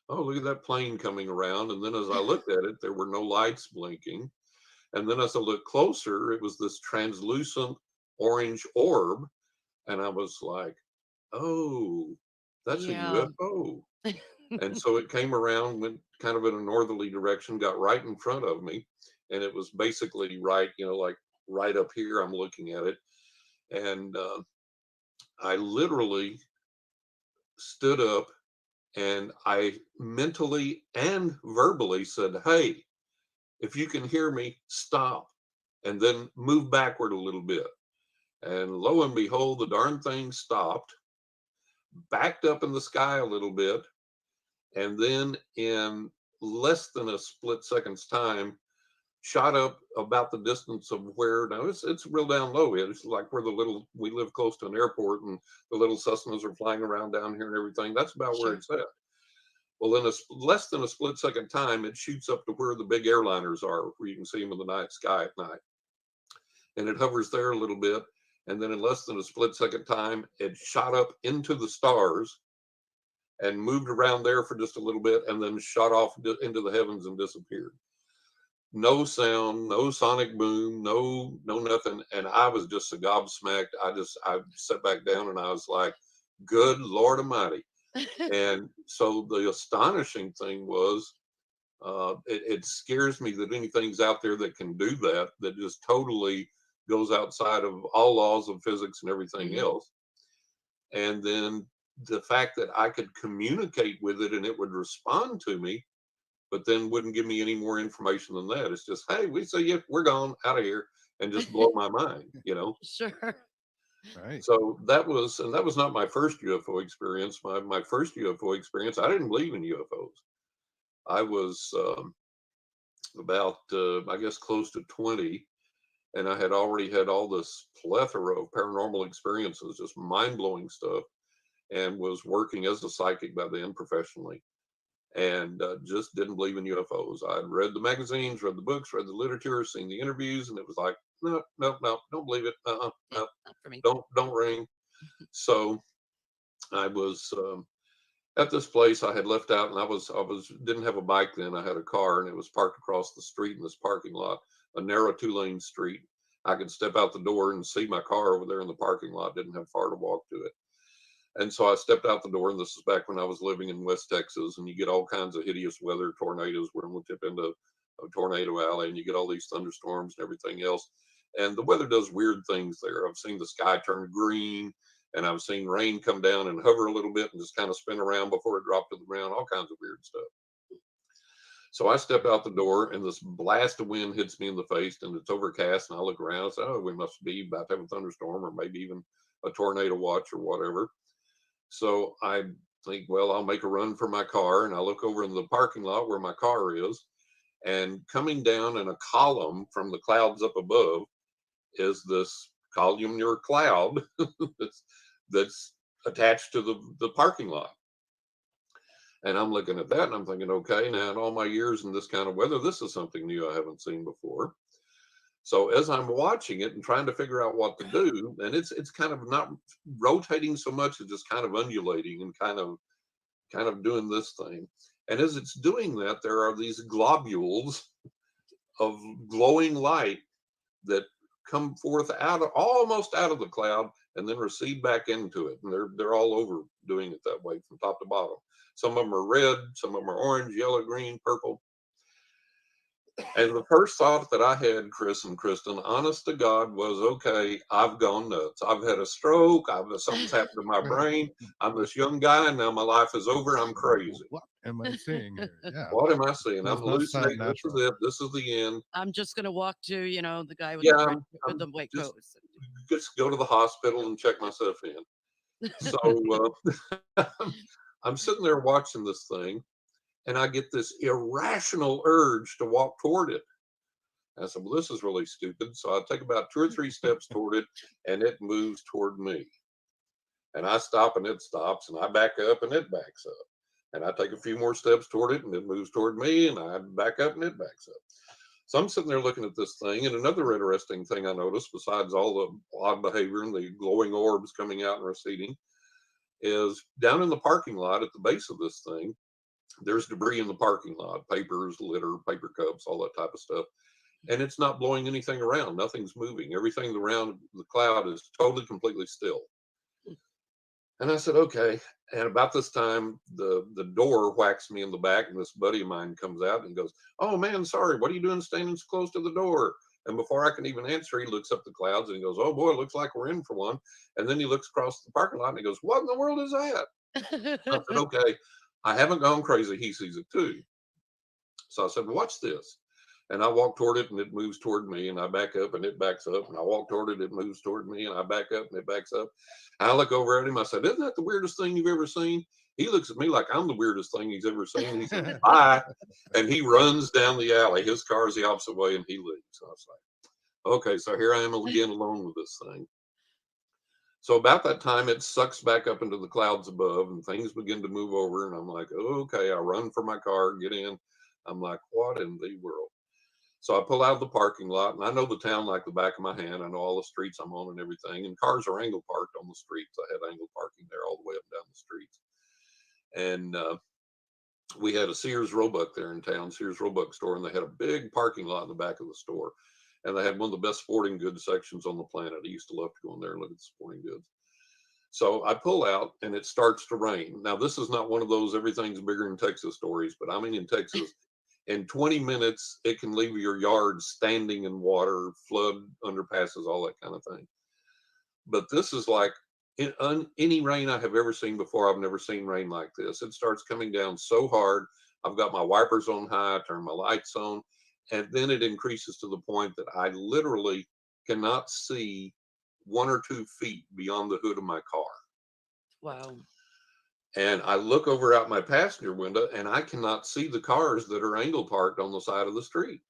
oh, look at that plane coming around. And then as I looked at it, there were no lights blinking. And then as I looked closer, it was this translucent orange orb. And I was like, oh, that's a Yeah. UFO. And so it came around, went kind of in a northerly direction, got right in front of me. And it was basically right, like right up here. I'm looking at it. And I literally stood up and I mentally and verbally said, "Hey, if you can hear me, stop," and then move backward a little bit. And lo and behold, the darn thing stopped, backed up in the sky a little bit, and then in less than a split second's time, shot up about the distance of where now it's real down low. It's like where the little we live close to an airport and the little Cessnas are flying around down here and everything. That's about where Sure. it's at. Well, in less than a split second time, it shoots up to where the big airliners are, where you can see them in the night sky at night. And it hovers there a little bit. And then in less than a split second time, it shot up into the stars and moved around there for just a little bit and then shot off into the heavens and disappeared. No sound, no sonic boom, no nothing. And I was just so gobsmacked. I sat back down and I was like, good Lord Almighty. And so the astonishing thing was, it scares me that anything's out there that can do that, that just totally goes outside of all laws of physics and everything Mhm. else. And then the fact that I could communicate with it and it would respond to me, but then wouldn't give me any more information than that. It's just, hey, we see you, we're gone out of here, and just blow my mind. Sure. Right. So that was not my first UFO experience. My first UFO experience, I didn't believe in UFOs. I was about, I guess, close to 20, and I had already had all this plethora of paranormal experiences, just mind blowing stuff, and was working as a psychic by then professionally, and just didn't believe in UFOs. I'd read the magazines, read the books, read the literature, seen the interviews, and it was like, no, no, no, don't believe it. Yeah, No, not for me. don't ring. So I was at this place I had left out, and I was didn't have a bike then. I had a car, and it was parked across the street in this parking lot, a narrow 2-lane street. I could step out the door and see my car over there in the parking lot. Didn't have far to walk to it. And so I stepped out the door, and this is back when I was living in West Texas, and you get all kinds of hideous weather, tornadoes. We're going to tip into a tornado alley, and you get all these thunderstorms and everything else. And the weather does weird things there. I've seen the sky turn green, and I've seen rain come down and hover a little bit and just kind of spin around before it dropped to the ground, all kinds of weird stuff. So I step out the door, and this blast of wind hits me in the face, and it's overcast. And I look around and say, oh, we must be about to have a thunderstorm or maybe even a tornado watch or whatever. So I think, well, I'll make a run for my car. And I look over in the parking lot where my car is. And coming down in a column from the clouds up above is this columnar cloud that's attached to the parking lot. And I'm looking at that and I'm thinking, okay, now in all my years in this kind of weather, this is something new I haven't seen before. So as I'm watching it and trying to figure out what to do, and it's kind of not rotating so much, it's just kind of undulating and kind of doing this thing. And as it's doing that, there are these globules of glowing light that come forth almost out of the cloud and then recede back into it. And they're all over doing it that way from top to bottom. Some of them are red, some of them are orange, yellow, green, purple. And the first thought that I had, Chris and Kristen, honest to God, was, okay, I've gone nuts. I've had a stroke. Something's happened to my Right. brain. I'm this young guy, and now my life is over. I'm crazy. What am I seeing here? Yeah. What am I seeing? I'm Does not sound hallucinating. This is natural. it. This is the end. I'm just gonna walk to, the guy with Yeah, the red with I'm the white just coat. just go to the hospital and check myself in. So I'm sitting there watching this thing, and I get this irrational urge to walk toward it. I said, well, this is really stupid. So I take about 2 or 3 steps toward it, and it moves toward me. And I stop, and it stops, and I back up, and it backs up. And I take a few more steps toward it, and it moves toward me, and I back up, and it backs up. So I'm sitting there looking at this thing, and another interesting thing I noticed, besides all the odd behavior and the glowing orbs coming out and receding, is down in the parking lot at the base of this thing, there's debris in the parking lot, papers, litter, paper cups, all that type of stuff. And it's not blowing anything around. Nothing's moving. Everything around the cloud is totally, completely still. And I said, okay. And about this time, the door whacks me in the back, and this buddy of mine comes out and goes, oh man, sorry, what are you doing standing so close to the door? And before I can even answer, he looks up the clouds and he goes, oh boy, looks like we're in for one. And then he looks across the parking lot and he goes, what in the world is that? I said, okay, I haven't gone crazy. He sees it too. So I said, watch this. And I walk toward it and it moves toward me, and I back up and it backs up, and I walk toward it, it moves toward me, and I back up and it backs up. I look over at him. I said, isn't that the weirdest thing you've ever seen? He looks at me like I'm the weirdest thing he's ever seen. He said, bye. And he runs down the alley. His car is the opposite way and he leaves. So I was like, okay, so here I am again alone with this thing. So about that time, it sucks back up into the clouds above and things begin to move over. And I'm like, okay, I run for my car, get in. I'm like, what in the world? So I pull out of the parking lot, and I know the town like the back of my hand. I know all the streets I'm on and everything. And cars are angle parked on the streets. I had angle parking there all the way up and down the streets. And we had a Sears Roebuck there in town, Sears Roebuck store, and they had a big parking lot in the back of the store. And they had one of the best sporting goods sections on the planet. I used to love to go in there and look at the sporting goods. So I pull out and it starts to rain. Now, this is not one of those everything's bigger in Texas stories, but I mean, in Texas, in 20 minutes, it can leave your yard standing in water, flood, underpasses, all that kind of thing. But this is like any rain I have ever seen before. I've never seen rain like this. It starts coming down so hard. I've got my wipers on high, I turn my lights on, and then it increases to the point that I literally cannot see 1 or 2 feet beyond the hood of my car. Wow. And I look over out my passenger window and I cannot see the cars that are angle parked on the side of the street.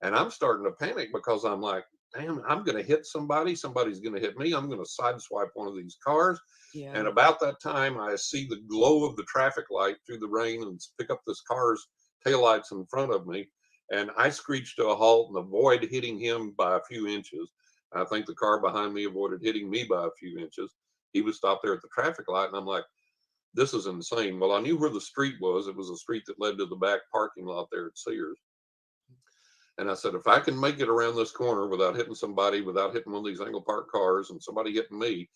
And I'm starting to panic because I'm like, damn, I'm going to hit somebody. Somebody's going to hit me. I'm going to sideswipe one of these cars. Yeah. And about that time, I see the glow of the traffic light through the rain and pick up this car's taillights in front of me. And I screech to a halt and avoid hitting him by a few inches. I think the car behind me avoided hitting me by a few inches. He was stopped there at the traffic light. And I'm like, this is insane. Well, I knew where the street was. It was a street that led to the back parking lot there at Sears. And I said, if I can make it around this corner without hitting somebody, without hitting one of these angle park cars and somebody hitting me,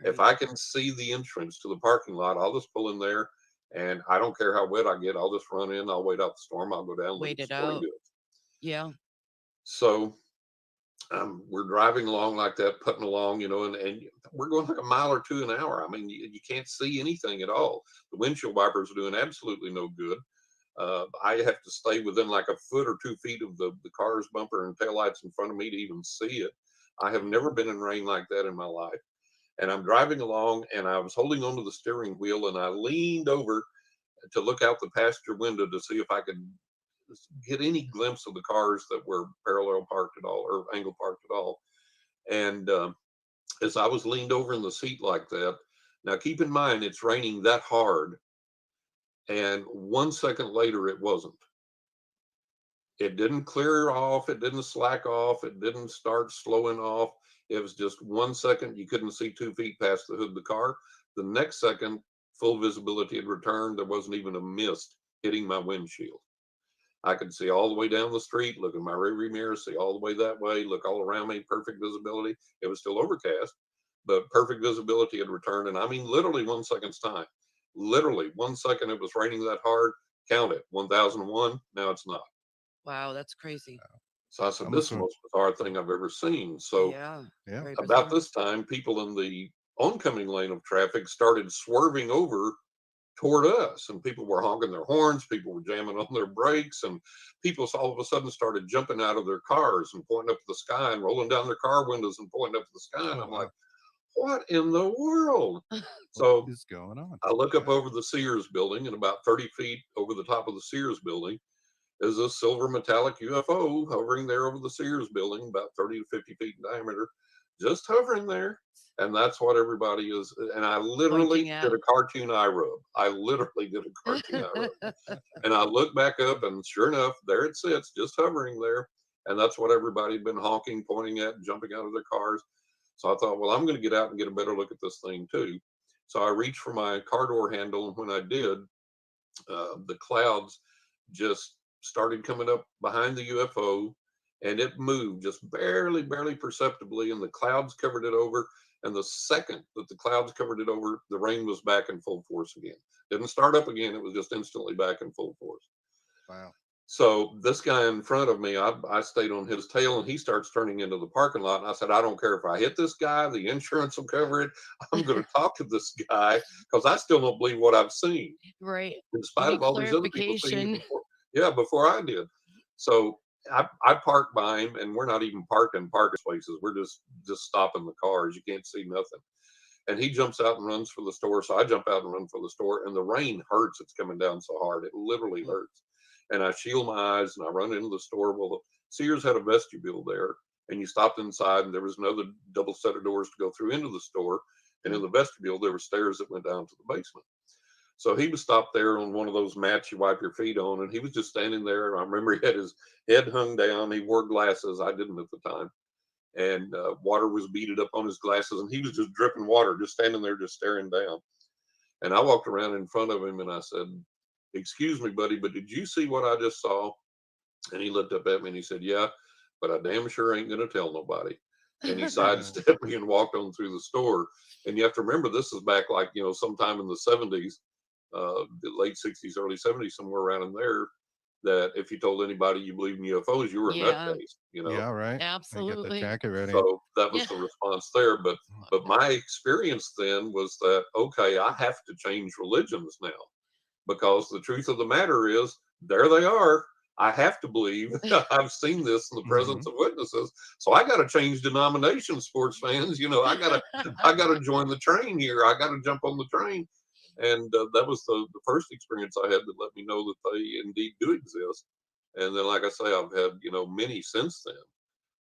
if Right. I can see the entrance to the parking lot, I'll just pull in there. And I don't care how wet I get. I'll just run in. I'll wait out the storm. I'll go down, look at Wait the it sporting out. goods. Yeah. So we're driving along like that, putting along, and we're going like a mile or two an hour. I mean, you can't see anything at all. The windshield wipers are doing absolutely no good. I have to stay within like a foot or 2 feet of the car's bumper and taillights in front of me to even see it. I have never been in rain like that in my life. And I'm driving along and I was holding onto the steering wheel and I leaned over to look out the passenger window to see if I could get any glimpse of the cars that were parallel parked at all or angle parked at all. And as I was leaned over in the seat like that, now keep in mind it's raining that hard. And 1 second later, it wasn't. It didn't clear off. It didn't slack off. It didn't start slowing off. It was just 1 second. You couldn't see 2 feet past the hood of the car. The next second, full visibility had returned. There wasn't even a mist hitting my windshield. I could see all the way down the street, look in my rearview mirror, see all the way that way, look all around me, perfect visibility. It was still overcast, but perfect visibility had returned. And I mean, literally 1 second's time. Literally 1 second it was raining that hard. Count it, 1001. Now it's not. Wow. That's crazy. So I said, this is Almost, the most bizarre thing I've ever seen. So Yeah. yeah. Very about bizarre. this time, people in the oncoming lane of traffic started swerving over toward us, and people were honking their horns, people were jamming on their brakes, and people all of a sudden started jumping out of their cars and pointing up to the sky and rolling down their car windows and pointing up to the sky. And Oh I'm like, wow, what in the world? what So is going on? I look up Yeah. over the Sears building, and about 30 feet over the top of the Sears building is a silver metallic UFO hovering there over the Sears building, about 30 to 50 feet in diameter, just hovering there. And that's what everybody is. And I literally Pointing did out. a cartoon eye rub. I literally did a cartoon eye rub. And I look back up, and sure enough, there it sits, just hovering there. And that's what everybody had been honking, pointing at, and jumping out of their cars. So I thought, well, I'm going to get out and get a better look at this thing too. So I reached for my car door handle, and when I did, the clouds just started coming up behind the UFO, and it moved just barely, barely perceptibly, and the clouds covered it over. And the second that the clouds covered it over, the rain was back in full force again. Didn't start up again, it was just instantly back in full force. Wow. So this guy in front of me, I stayed on his tail, and he starts turning into the parking lot. And I said, I don't care if I hit this guy, the insurance will cover it. I'm going to talk to this guy because I still don't believe what I've seen, Right. in You spite need of all these other people seeing it clarification. before. Yeah, before I did. So I parked by him, and we're not even parked in parking spaces. We're just stopping the cars. You can't see nothing. And he jumps out and runs for the store. So I jump out and run for the store, and the rain hurts. It's coming down so hard. It literally hurts. And I shield my eyes and I run into the store. Well, the Sears had a vestibule there, and you stopped inside, and there was another double set of doors to go through into the store. And in the vestibule, there were stairs that went down to the basement. So he was stopped there on one of those mats you wipe your feet on, and he was just standing there. I remember he had his head hung down. He wore glasses. I didn't at the time. And water was beaded up on his glasses, and he was just dripping water, just standing there, just staring down. And I walked around in front of him and I said, "Excuse me, buddy, but did you see what I just saw?" And he looked up at me and he said, "Yeah, but I damn sure ain't going to tell nobody." And he sidestepped me and walked on through the store. And you have to remember, this is back like, sometime in the 70s, the late 60s, early 70s, somewhere around in there, that if you told anybody you believed in UFOs, you were a Yeah, nutcase. Yeah, right. And get the absolutely. jacket ready. So that was Yeah. the response there. But my experience then was that, okay, I have to change religions now, because the truth of the matter is, there they are. I have to believe. I've seen this in the presence Mhm. of witnesses. So I got to change denominations, sports fans. I got to join the train here. I got to jump on the train. And that was the first experience I had that let me know that they indeed do exist. And then, like I say, I've had, many since then,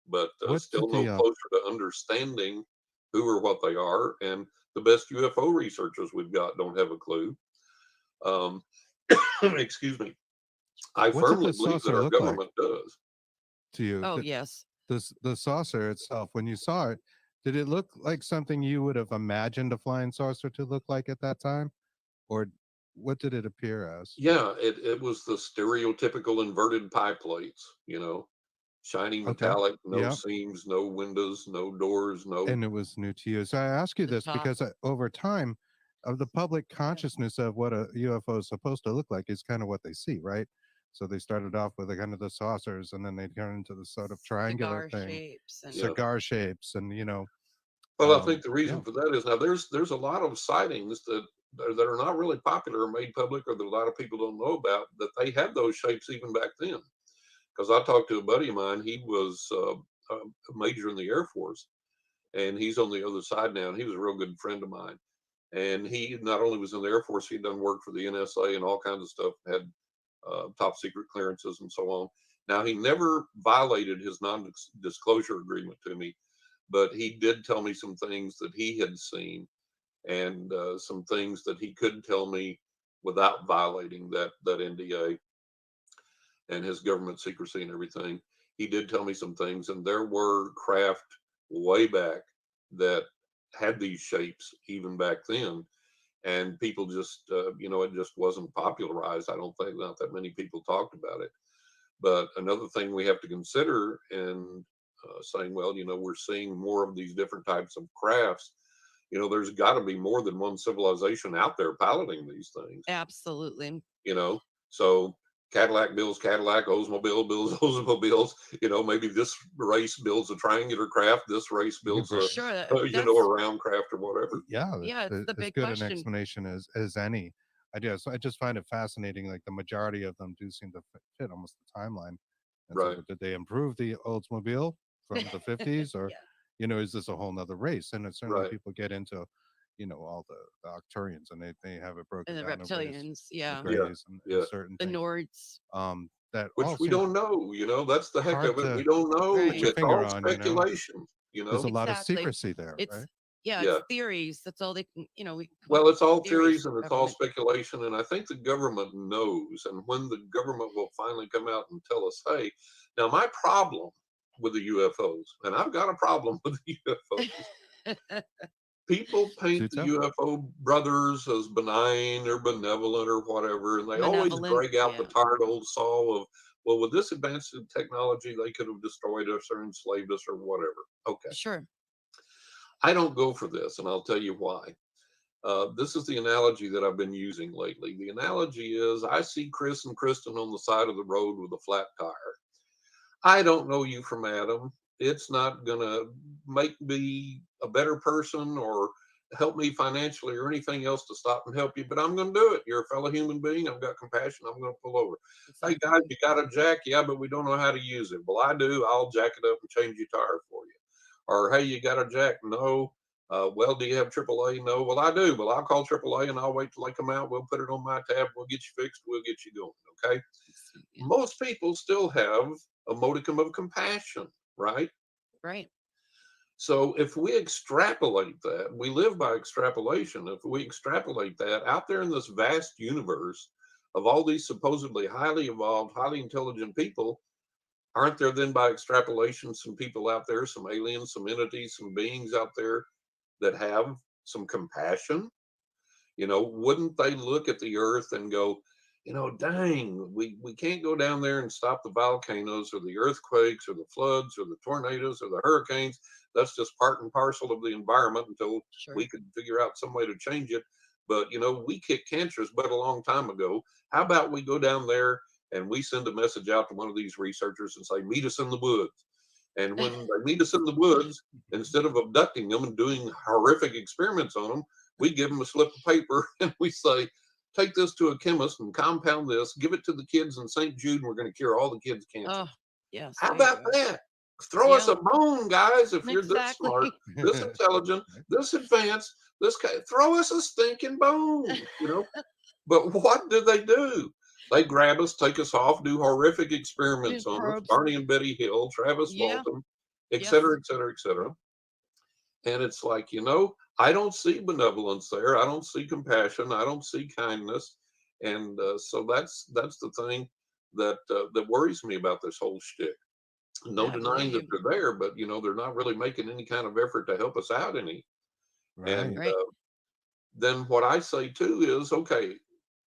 but What still did no the closer to understanding who or what they are. And the best UFO researchers we've got don't have a clue. Um, excuse me. I what did firmly the believe that saucer our look like government does. to you? Oh, yes. The saucer itself, when you saw it, did it look like something you would have imagined a flying saucer to look like at that time, or what did it appear as? Yeah, it was the stereotypical inverted pie plates, shiny Okay. metallic, no Yeah. seams, no windows, no doors, no. And it was new to you. So I ask you The this top. because over time, of the public consciousness of what a UFO is supposed to look like is kind of what they see, right? So they started off with the kind of the saucers, and then they turn into the sort of triangular Cigar thing, shapes and Yeah. cigar shapes, and Well, I think the yeah. reason for that is, now there's a lot of sightings that are not really popular or made public, or that a lot of people don't know about, that they had those shapes even back then. Because I talked to a buddy of mine. He was a major in the Air Force, and he's on the other side now. And he was a real good friend of mine. And he not only was in the Air Force, he'd done work for the NSA and all kinds of stuff, had top secret clearances and so on. Now, he never violated his non-disclosure agreement to me, but he did tell me some things that he had seen, and some things that he could tell me without violating that NDA and his government secrecy and everything. He did tell me some things, and there were craft way back that had these shapes even back then, and people just, it just wasn't popularized. I don't think not that many people talked about it. But another thing we have to consider in saying, well, we're seeing more of these different types of crafts. There's got to be more than one civilization out there piloting these things. absolutely. you know. So Cadillac builds Cadillac, Oldsmobile builds Oldsmobiles. Maybe this race builds a triangular craft, this race builds Right. Sure. a That's, round craft or whatever. Yeah, yeah, it's the as big good an question. explanation as any. I just find it fascinating. Like the majority of them do seem to fit almost the timeline. And so, Right. but did they improve the Oldsmobile from the 50s, or Yeah. is this a whole nother race? And it's certainly Right. people get into, all the Octurians, and they have it broken And the down in ways, reptilians. the Yeah. Yeah. Greys, and Yeah. certain The things. Nords. That Which all we seem don't know. That's the heck hard of it. We to don't know. put your Right. It's finger all on. speculation. There's a lot of Exactly. secrecy there, It's, right? yeah, Yeah. it's theories. That's all they can, we come up Well, with it's all theories theories from and it's all government. speculation. And I think the government knows. And when the government will finally come out and tell us, hey, now my problem with the UFOs, and I've got a problem with the UFOs. People paint Do the tell. UFO brothers as benign or benevolent or whatever, and they always Benevolent. drag out the Yeah. tired old saw of, well, with this advanced technology, they could have destroyed us or enslaved us or whatever. Okay. Sure. I don't go for this, and I'll tell you why. This is the analogy that I've been using lately. The analogy is I see Chris and Kristen on the side of the road with a flat tire. I don't know you from Adam. It's not going to make me a better person or help me financially or anything else to stop and help you, but I'm going to do it. You're a fellow human being. I've got compassion. I'm going to pull over. Hey, guys, Exactly. you got a jack? Yeah, but we don't know how to use it. Well, I do. I'll jack it up and change your tire for you. Or, hey, you got a jack? No. Well, do you have AAA? No. Well, I do. Well, I'll call AAA and I'll wait till they come out. We'll put it on my tab. We'll get you fixed. We'll get you going. Okay. Yeah. Most people still have a modicum of compassion, right? Right. So if we extrapolate that, we live by extrapolation. If we extrapolate that out there in this vast universe of all these supposedly highly evolved, highly intelligent people, aren't there then by extrapolation some people out there, some aliens, some entities, some beings out there that have some compassion? Wouldn't they look at the earth and go, dang, we can't go down there and stop the volcanoes or the earthquakes or the floods or the tornadoes or the hurricanes. That's just part and parcel of the environment until Sure. we could figure out some way to change it. But, we kicked cancer's butt a long time ago. How about we go down there and we send a message out to one of these researchers and say, meet us in the woods. And when they meet us in the woods, instead of abducting them and doing horrific experiments on them, we give them a slip of paper and we say, take this to a chemist and compound this, give it to the kids in St. Jude, and we're going to cure all the kids' cancer. Oh, yes. How There you about go. that? Throw us Yeah. a bone, guys, if you're this smart, Exactly. this intelligent, this advanced, throw us a stinking bone. But what do? They grab us, take us off, do horrific Do experiments on us, probes. Barney and Betty Hill, Travis Yeah. Walton, et Yes. cetera, et cetera, et cetera. And it's like, I don't see benevolence there. I don't see compassion. I don't see kindness. And so that's the thing that worries me about this whole shtick. No I believe denying that you. they're there, but they're not really making any kind of effort to help us out any. And Right. Right. then what I say too is, okay,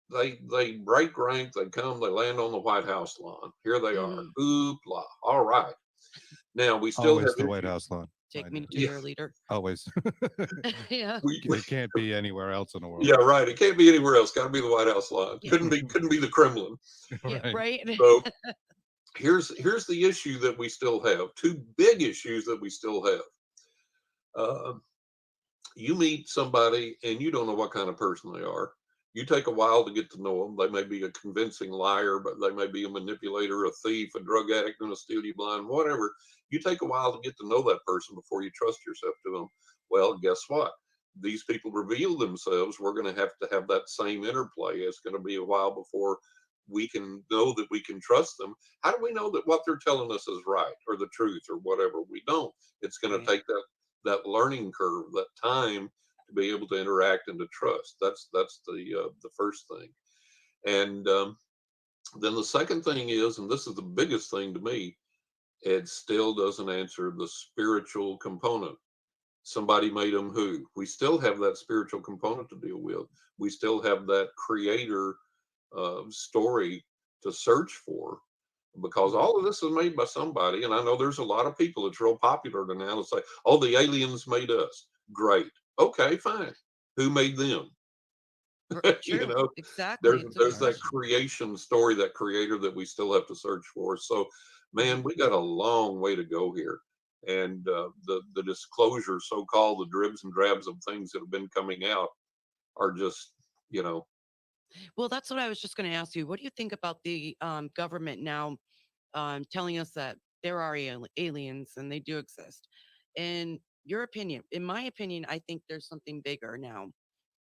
they break rank, they come, they land on the White House lawn. Here they are. Hmm. Hoopla. All right. Now we still have Always the White issues. House lawn, Take mind me you. to Yeah, your leader. Always. Yeah. we It can't be anywhere else in the world. yeah, right. It can't be anywhere else. Got to be the White House lawn. Yeah. Couldn't be the Kremlin. Yeah. Right. Right. So here's the issue that we still have. Two big issues that we still have. Uh, you meet somebody and you don't know what kind of person they are. You take a while to get to know them. They may be a convincing liar, but they may be a manipulator, a thief, a drug addict, going to steal you blind, whatever. You take a while to get to know that person before you trust yourself to them. Well, guess what? These people reveal themselves. We're going to have that same interplay. It's going to be a while before we can know that we can trust them. How do we know that what they're telling us is right or the truth or whatever? We don't. It's going to Right. take that learning curve, that time to be able to interact and to trust. That's the first thing. And then the second thing is, and this is the biggest thing to me, it still doesn't answer the spiritual component. Somebody made them who? We still have that spiritual component to deal with. We still have that creator story to search for, because Hmm. all of this is made by somebody. And I know there's a lot of people, it's real popular to now to say, oh, the aliens made us. Great. Okay, fine. Who made them? you True. know, Exactly. there's It's a good there's that question. creation story, that creator that we still have to search for. So, man, Hmm. we got a long way to go here. And the disclosure, so called, the dribs and drabs of things that have been coming out are just, you know, Well, that's what I was just going to ask you. What do you think about the government now telling us that there are aliens and they do exist? In your opinion, in my opinion, I think there's something bigger now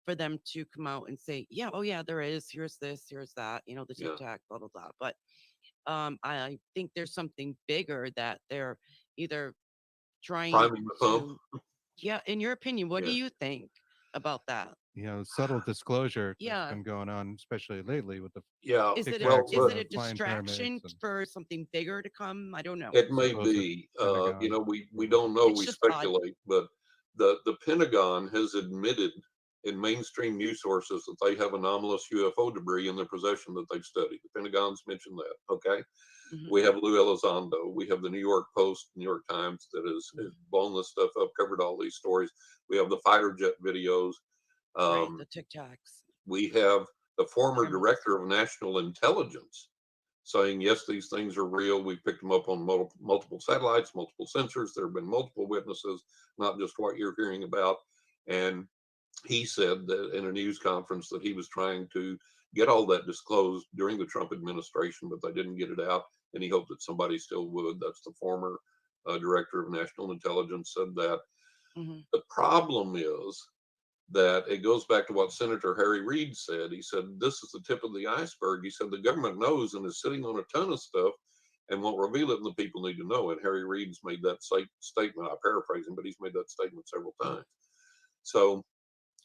for them to come out and say, yeah, oh yeah, there is. Here's this, here's that. The tic yeah, tac, blah blah blah. But I think there's something bigger that they're either trying priming the pump. to. Yeah, in your opinion, what do Yeah, you think about that? Subtle disclosure that's Yeah, been going on, especially lately with the yeah. is Tic it Well, Tacs is and it the a flying pyramids distraction and for something bigger to come? I don't know. it may supposed be, Pentagon we or whatever. don't know, It's we just odd. speculate, but the Pentagon has admitted in mainstream news sources that they have anomalous UFO debris in their possession that they've studied. The Pentagon's mentioned that. Okay, Hmm. we have Lou Elizondo, we have the New York Post, New York Times that has blown this stuff up, covered all these stories. We have the fighter jet videos. Right. Um, The Tic Tacs. we have the former Gremlins. director of national intelligence saying, yes, these things are real. We picked them up on multiple satellites, multiple sensors. There have been multiple witnesses, not just what you're hearing about. And he said that in a news conference that he was trying to get all that disclosed during the Trump administration, but they didn't get it out. And he hoped that somebody still would. That's the former director of national intelligence said that. Hmm. The problem is that it goes back to what Senator Harry Reid said. He said, this is the tip of the iceberg. He said, the government knows and is sitting on a ton of stuff and won't reveal it, and the people need to know. And Harry Reid's made that statement. I paraphrase him, but he's made that statement several times. So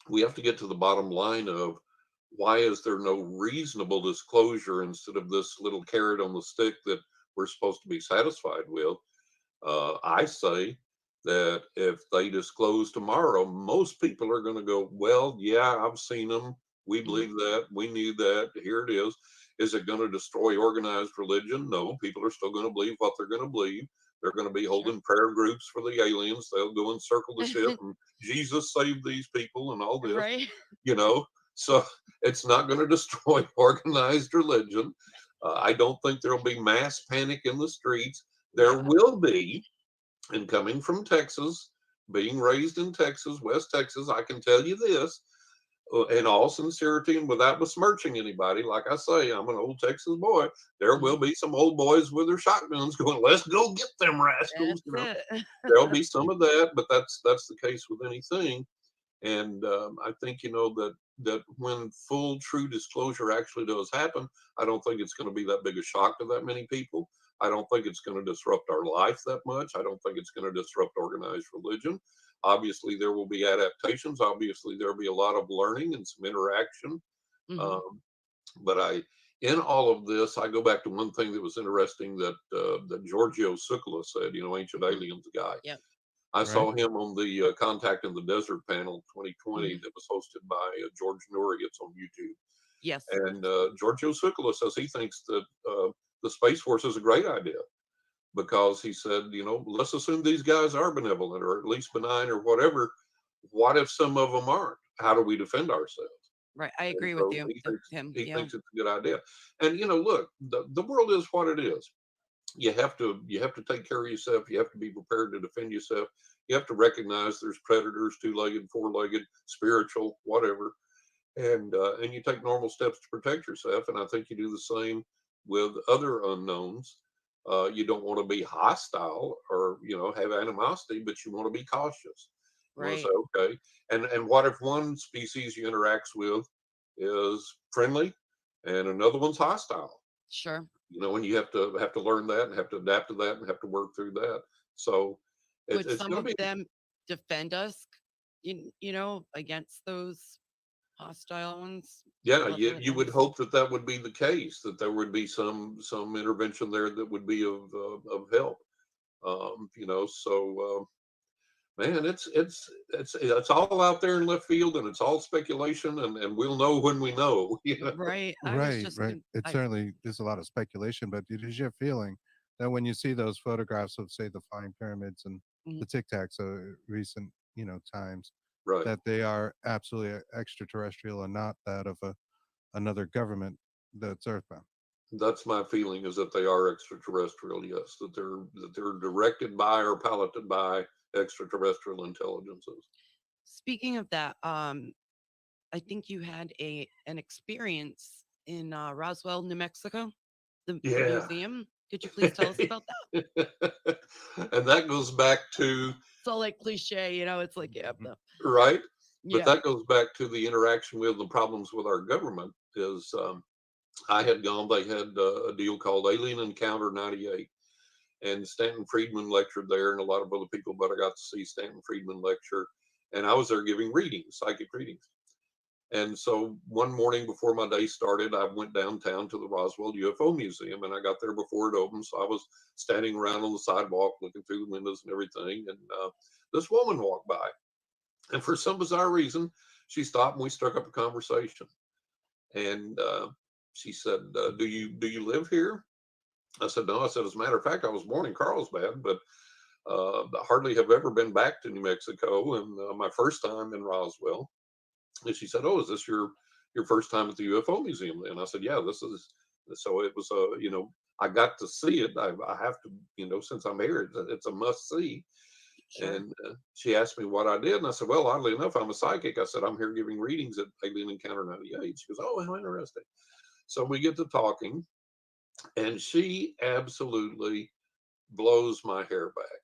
we have to get to the bottom line of why is there no reasonable disclosure instead of this little carrot on the stick that we're supposed to be satisfied with? I say that if they disclose tomorrow, most people are going to go, well, yeah, I've seen them. We Hmm. believe that. We knew that. Here it is. Is it going to destroy organized religion? No, people are still going to believe what they're going to believe. They're going to be Sure. holding prayer groups for the aliens. They'll go and circle the ship and Jesus saved these people and all this, Right. you know. So it's not going to destroy organized religion. I don't think there'll be mass panic in the streets. There Yeah. will be, and coming from Texas, being raised in Texas, West Texas, I can tell you this in all sincerity and without besmirching anybody. Like I say, I'm an old Texas boy. There Hmm. will be some old boys with their shotguns going, let's go get them rascals. That's it. There'll be some of that, but that's the case with anything. And I think that when full true disclosure actually does happen, I don't think it's going to be that big a shock to that many people. I don't think it's going to disrupt our life that much. I don't think it's going to disrupt organized religion. Obviously, there will be adaptations. Obviously, there'll be a lot of learning and some interaction. Hmm. Um, but in all of this, I go back to one thing that was interesting that Giorgio Sukla said. Ancient Hmm. aliens guy. Yep. I Right. saw him on the Contact in the Desert panel 2020 Hmm. that was hosted by George Noory. It's on YouTube. Yes. And Giorgio Sukala says he thinks that the Space Force is a great idea because he said, let's assume these guys are benevolent or at least benign or whatever. What if some of them aren't? How do we defend ourselves? Right. I And agree with so you. Him. he Yeah. thinks it's a good idea. And look, the world is what it is. You have to take care of yourself. You have to be prepared to defend yourself. You have to recognize there's predators, two-legged, four-legged, spiritual, whatever, and you take normal steps to protect yourself. And I think you do the same with other unknowns. You don't want to be hostile or have animosity, but you want to be cautious. You want to Right. say, okay, and what if one species you interacts with is friendly and another one's hostile? Sure. And you have to learn that and have to adapt to that and have to work through that. So Would it's some going to of be, them defend us, against those hostile ones? yeah, Malevolent you would ones? hope that would be the case, that there would be some intervention there that would be of help. So man, it's all out there in left field and it's all speculation, and we'll know when we know. Right. I was Right, just right. It certainly is a lot of speculation, but it is your feeling that when you see those photographs of, say, the flying pyramids and Mhm. the Tic Tacs, recent, times, Right. that they are absolutely extraterrestrial and not that of another government that's earthbound. That's my feeling, is that they are extraterrestrial. Yes, that they're directed by or piloted by extraterrestrial intelligences. Speaking of that, I think you had an experience in Roswell, New Mexico, the Yeah. museum. Could you please tell us about that? And that goes back to, It's all like cliche, it's like, yeah, right, but yeah. that goes back to the interaction with the problems with our government. Is I had gone, they had a deal called Alien Encounter 98, and Stanton Friedman lectured there, and a lot of other people, but I got to see Stanton Friedman lecture, and I was there giving readings, psychic readings. And so one morning before my day started, I went downtown to the Roswell UFO Museum, and I got there before it opened. So I was standing around on the sidewalk looking through the windows and everything. And this woman walked by. And for some bizarre reason, she stopped and we struck up a conversation. And she said, do you live here? I said, no. I said, as a matter of fact, I was born in Carlsbad, but hardly have ever been back to New Mexico. And my first time in Roswell. And she said, "Oh, is this your first time at the UFO museum?" And I said, "Yeah, this is." So it was I got to see it. I have to, since I'm here, it's a must see. Sure. And she asked me what I did, and I said, "Well, oddly enough, I'm a psychic." I said, "I'm here giving readings at Alien Encounter 98." She goes, "Oh, how interesting." So we get to talking, and she absolutely blows my hair back.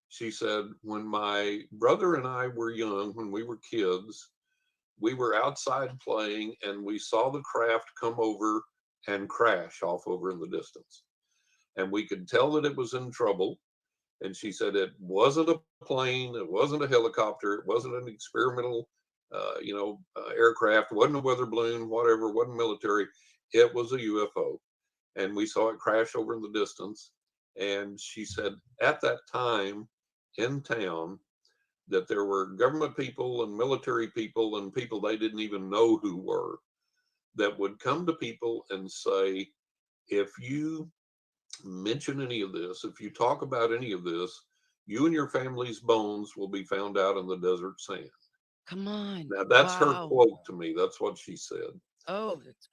She said, "When my brother and I were young, when we were kids, we were outside playing and we saw the craft come over and crash off over in the distance. And we could tell that it was in trouble. And she said it wasn't a plane, it wasn't a helicopter, it wasn't an experimental, aircraft, wasn't a weather balloon, whatever, wasn't military. It was a UFO. And we saw it crash over in the distance. And she said at that time in town, that there were government people and military people and people they didn't even know who were that would come to people and say, if you mention any of this, if you talk about any of this, you and your family's bones will be found out in the desert sand." Come on. Now, that's her Wow. quote to me. That's what she said. Oh, that's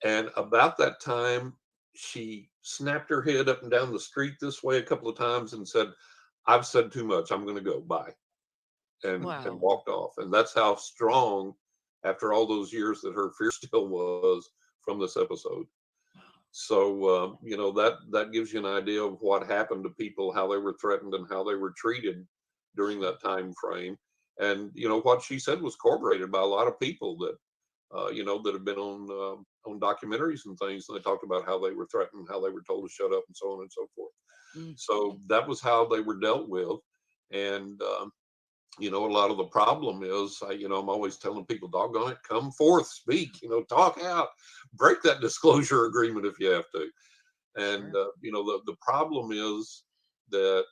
And about that time, she snapped her head up and down the street this way a couple of times and said, "I've said too much. I'm going to go. Bye." And wow. walked off. And that's how strong, after all those years, that her fear still was from this episode. So that gives you an idea of what happened to people, how they were threatened, and how they were treated during Sure. that time frame. And what she said was corroborated by a lot of people that that have been on documentaries and things. And they talked about how they were threatened, how they were told to shut up, and so on and so forth. Mm. So that was how they were dealt with. And a lot of the problem is, I'm always telling people, doggone it, come forth, speak, talk out, break that disclosure agreement if you have to. And, Sure. the problem is that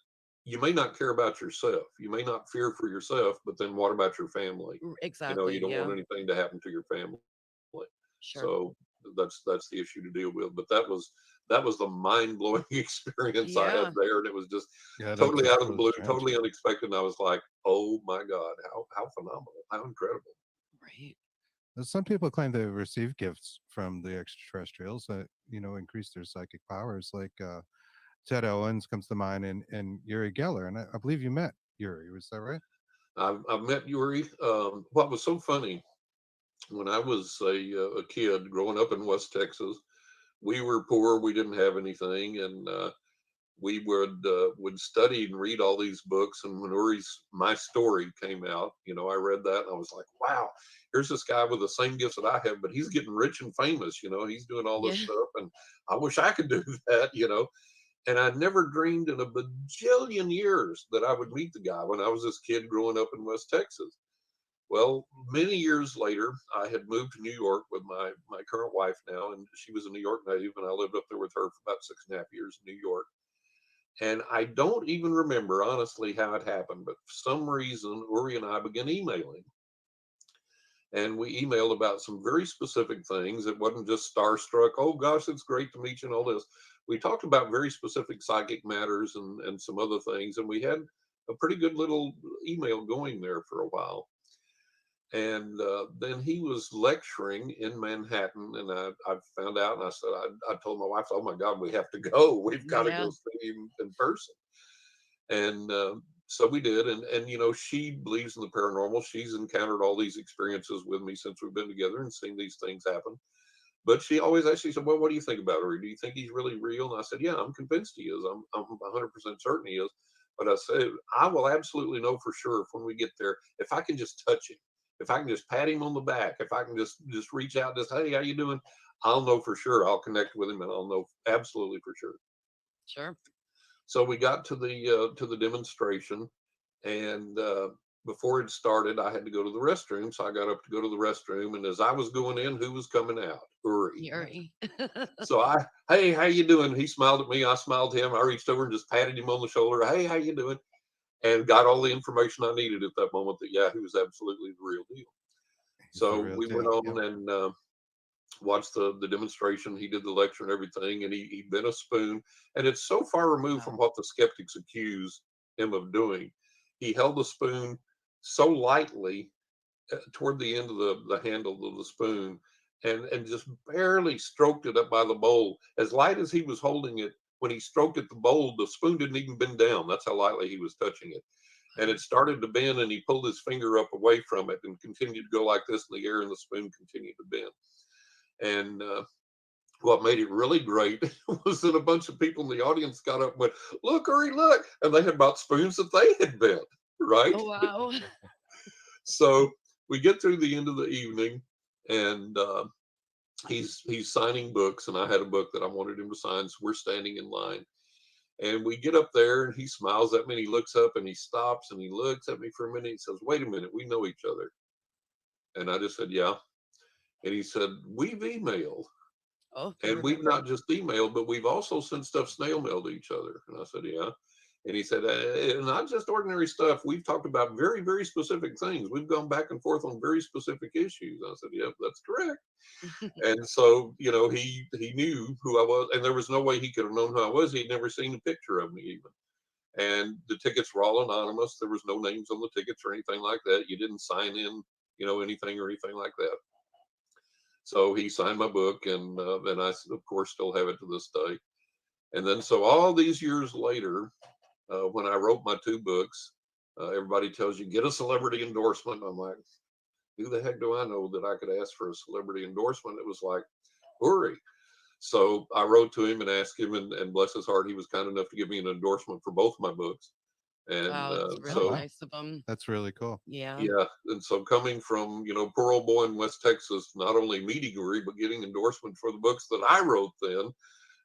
you may not care about yourself. You may not fear for yourself, but then what about your family? You Exactly. don't want Yeah. anything to happen to your family. Sure. So that's the issue to deal with. But that was the mind blowing experience I had Yeah. there, and it was just Yeah, that's totally out of the really blue, strange. totally unexpected. And I was like, "Oh my God, how phenomenal, how incredible!" Right. Some people claim they receive gifts from the extraterrestrials that increase their psychic powers. Like Ted Owens comes to mind, and Uri Geller, and I believe you met Uri. Was that right? I've met Yuri. What was so funny, when I was a kid growing up in West Texas, we were poor, we didn't have anything, and we would study and read all these books. And when Uri's My Story came out, I read that and I was like, wow, here's this guy with the same gifts that I have, but he's getting rich and famous. He's doing all Yeah. this stuff, and I wish I could do that. And I never dreamed in a bajillion years that I would meet the guy when I was this kid growing up in West Texas. Well, many years later, I had moved to New York with my current wife now, and she was a New York native, and I lived up there with her for about 6.5 years in New York. And I don't even remember honestly how it happened, but for some reason, Uri and I began emailing. And we emailed about some very specific things. It wasn't just starstruck, oh gosh, it's great to meet you, and all this. We talked about very specific psychic matters and some other things. And we had a pretty good little email going there for a while. And then he was lecturing in Manhattan, and I found out, and I said, I told my wife, "Oh my God, we have to go. We've got to Yeah. go see him in person." And so we did. And she believes in the paranormal. She's encountered all these experiences with me since we've been together and seen these things happen. But she always actually said, "Well, what do you think about her? Do you think he's really real?" And I said, "Yeah, I'm convinced he is. I'm 100% certain he is." But I said, "I will absolutely know for sure if when we get there, if I can just touch him, if I can just pat him on the back, if I can just reach out, just, hey, how you doing? I'll know for sure. I'll connect with him, and I'll know absolutely for sure." Sure. So we got to the demonstration, and before it started, I had to go to the restroom. So I got up to go to the restroom, and as I was going in, who was coming out? Uri. Yuri. So hey, how you doing? He smiled at me. I smiled at him. I reached over and just patted him on the shoulder. Hey, how you doing? And got all the information I needed at that moment that, yeah, he was absolutely the real deal. He's the So real we went deal. Yep. on and watched the demonstration. He did the lecture and everything, and he bent a spoon. And it's so far removed from Wow. what the skeptics accuse him of doing. He held the spoon so lightly, toward the end of the handle of the spoon, and just barely stroked it up by the bowl. As light as he was holding it, when he stroked at the bowl, the spoon didn't even bend down. That's how lightly he was touching it. And it started to bend, and he pulled his finger up away from it and continued to go like this in the air, and the spoon continued to bend. And what made it really great was that a bunch of people in the audience got up and went, "Look, Uri, look!" And they had bought spoons that they had bent, right? Oh, wow. So we get through the end of the evening, and he's signing books, and I had a book that I wanted him to sign, so we're standing in line. And we get up there, and he smiles at me, and he looks up, and he stops, and he looks at me for a minute. He says, "Wait a minute, we know each other." And I just said, "Yeah." And he said, "We've emailed. Oh, you And we've remember? not just emailed, but we've also sent stuff snail mail to each other." And I said, "Yeah." And he said, "Not just ordinary stuff. We've talked about very, very specific things. We've gone back and forth on very specific issues." I said, "Yep, that's correct." And so, he knew who I was, and there was no way he could have known who I was. He'd never seen a picture of me even. And the tickets were all anonymous. There was no names on the tickets or anything like that. You didn't sign in, anything or anything like that. So he signed my book, and I, of course, still have it to this day. And then, so all these years later, when I wrote my two books, everybody tells you, get a celebrity endorsement. I'm like, who the heck do I know that I could ask for a celebrity endorsement? It was like, Uri. So I wrote to him and asked him, and bless his heart, he was kind enough to give me an endorsement for both my books. And Wow, that's Oh, really wow. nice of them. That's really cool. Yeah. yeah, and so coming from, poor old boy in West Texas, not only meeting Uri, but getting endorsement for the books that I wrote then,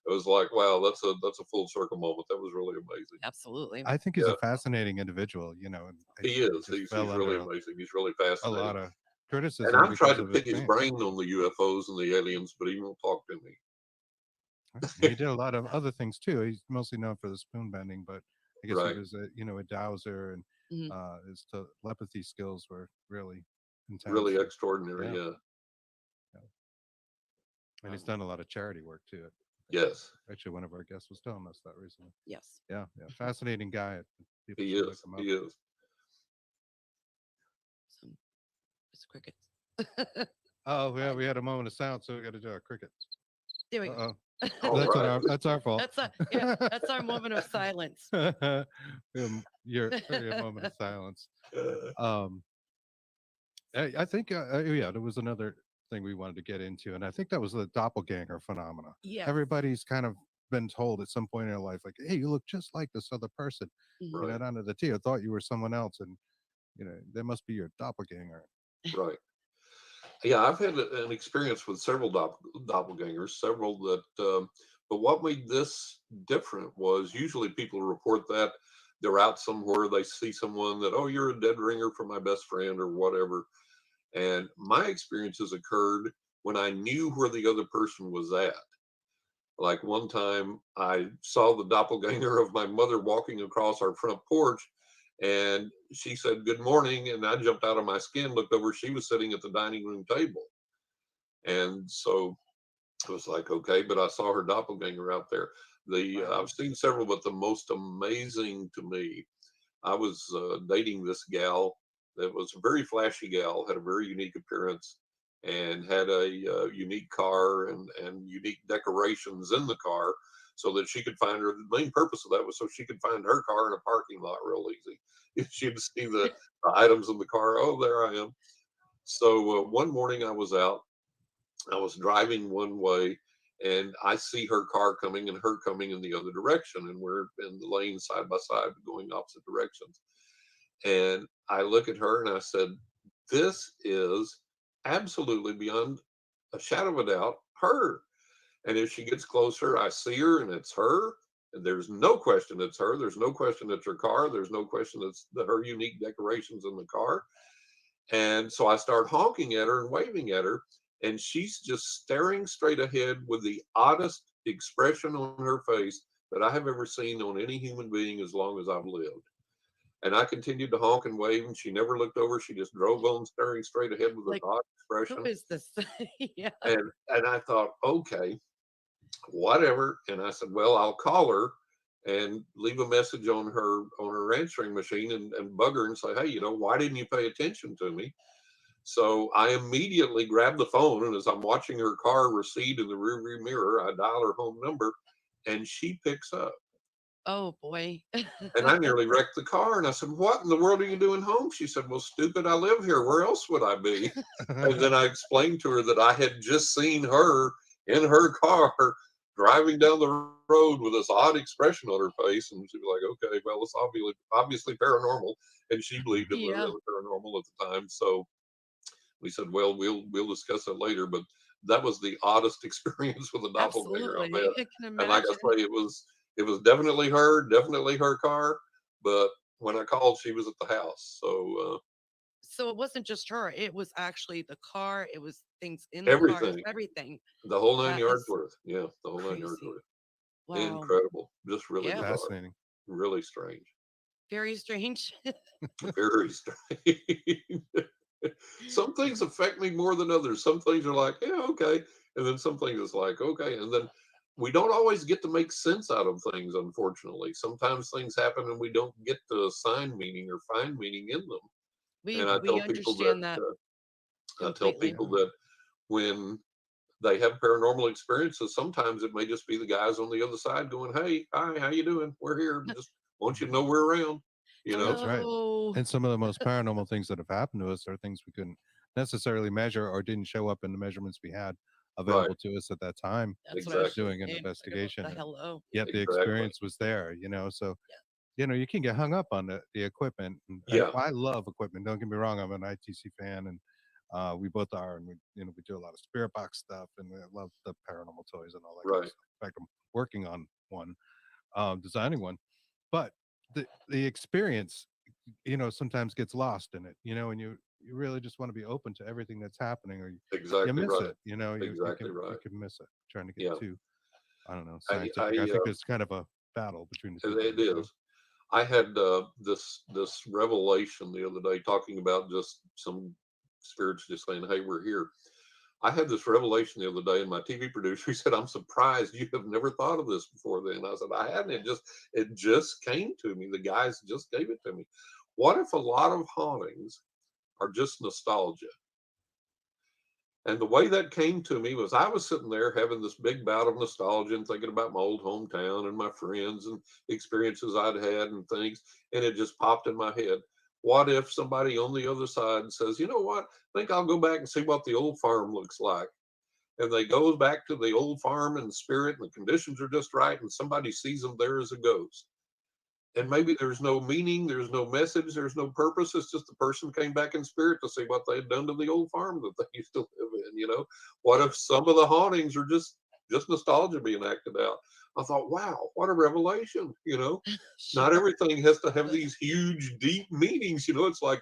it was like, wow, that's a full circle moment. That was really amazing. Absolutely. I think he's Yeah, a fascinating individual, and he he is. just He's fell really under amazing. He's really a fascinating. lot of And criticism I've tried because to of his pick his fame. brain on the UFOs and the aliens, but he won't talk to me. He did a lot of other things too. He's mostly known for the spoon bending, but I guess he Right. was a dowser, and Mhm. his telepathy skills were really intense. Really And extraordinary. yeah, Yeah. yeah. And he's Um, done a lot of charity work too. Yes, Actually, one of our guests was telling us that recently. yes. Yeah, yeah, fascinating guy. People he should look is. him up. He is. Some it's crickets. Oh yeah, we had a moment of silence, so we got to do our cricket. There we Uh go. oh, All right. that's our fault. That's our moment of silence. You're a moment of silence. Uh, Um, I think, yeah, there was another thing we wanted to get into, and I think that was the doppelganger phenomena. Yes. Everybody's kind of been told at some point in their life, like, "Hey, you look just like this other person," Mhm. right. down to the T. I thought you were someone else, and they must be your doppelganger. Right. Yeah, I've had an experience with several doppelgangers, several that, but what made this different was usually people report that they're out somewhere, they see someone that, "Oh, you're a dead ringer for my best friend," or whatever. And my experiences occurred when I knew where the other person was at. Like one time, I saw the doppelganger of my mother walking across our front porch, and she said, "Good morning." And I jumped out of my skin, looked over, she was sitting at the dining room table. And so it was like, okay, but I saw her doppelganger out there. I've Wow. seen several, but the most amazing to me, I was dating this gal that was a very flashy gal, had a very unique appearance, and had a unique car and unique decorations in the car, so that she could find her. The main purpose of that was so she could find her car in a parking lot real easy. If she'd see the items in the car, oh, there I am. So one morning I was out, I was driving one way, and I see her car coming and her coming in the other direction, and we're in the lane side by side going opposite directions. And I look at her and I said, "This is absolutely beyond a shadow of a doubt her." And as she gets closer, I see her and it's her. And there's no question it's her. There's no question it's her car. There's no question it's her unique decorations in the car. And so I start honking at her and waving at her. And she's just staring straight ahead with the oddest expression on her face that I have ever seen on any human being as long as I've lived. And I continued to honk and wave, and she never looked over. She just drove on, staring straight ahead with an Like, odd who expression. is this? Yeah. And I thought, okay, whatever. And I said, well, I'll call her and leave a message on her answering machine, and bug her and say, hey, why didn't you pay attention to me? So I immediately grabbed the phone, and as I'm watching her car recede in the rearview mirror, I dial her home number, and she picks up. Oh boy. And I nearly wrecked the car. And I said, "What in the world are you doing home?" She said, "Well, stupid, I live here. Where else would I be?" And then I explained to her that I had just seen her in her car driving down the road with this odd expression on her face. And she'd be like, "Okay, well, it's obviously paranormal." And she believed it was Yeah, really paranormal at the time. So we said, "Well, we'll discuss it later." But that was the oddest experience with a doppelganger I've had. absolutely. I can And like I imagine. say, it was definitely her car. But when I called, she was at the house. So So it wasn't just her, it was actually the car, it was things in the car, it was everything, everything. the whole nine That yards is worth. Yeah, the whole 9 yards crazy. worth. Wow. Incredible. Just really Yeah, bizarre. Fascinating. Really strange. very strange. Very strange. Some things affect me more than others. Some things are like, yeah, okay. And then some things is like, okay. And then we don't always get to make sense out of things, unfortunately. Sometimes things happen and we don't get to assign meaning or find meaning in them. We And we understand that I tell completely. people Yeah. that when they have paranormal experiences, sometimes it may just be the guys on the other side going, "Hey, hi, how you doing? We're here. Just want you to Mhm. know we're around." You know? That's right. Hello. And some of the most paranormal things that have happened to us are things we couldn't necessarily measure or didn't show up in the measurements we had Right. available to us at that time That's what I was Exactly. just doing an saying, right about the investigation. And hello. yet the Exactly. experience was there, so Yeah. you can get hung up on the equipment. And Yeah. I love equipment. Don't get me wrong. I'm an ITC fan, and we both are, and we do a lot of spirit box stuff, and I love the paranormal toys and all that kind of Right. stuff. In fact, I'm working on one, designing one, but the experience, sometimes gets lost in it, and you really just want to be open to everything that's happening, or you Exactly miss right. it. You Exactly can right. miss it trying to get Yeah. too, I don't know, I scientific. I think it's kind of a battle between the two it things. is. I had this revelation the other day talking about just some spirits just saying, "Hey, we're here." I had this revelation the other day, and my TV producer, he said, "I'm surprised you have never thought of this before." Then I said, "I hadn't. It just came to me. The guys just gave it to me. What if a lot of hauntings are just nostalgia?" And the way that came to me was I was sitting there having this big bout of nostalgia and thinking about my old hometown and my friends and experiences I'd had and things. And it just popped in my head. What if somebody on the other side says, "You know what? I think I'll go back and see what the old farm looks like." And they go back to the old farm in spirit and the conditions are just right. And somebody sees them there as a ghost. And maybe there's no meaning, there's no message, there's no purpose. It's just the person came back in spirit to see what they had done to the old farm that they used to live in. What if some of the hauntings are just nostalgia being acted out? I thought, wow, what a revelation. Not Sure. everything has to have these huge, deep meanings. It's like,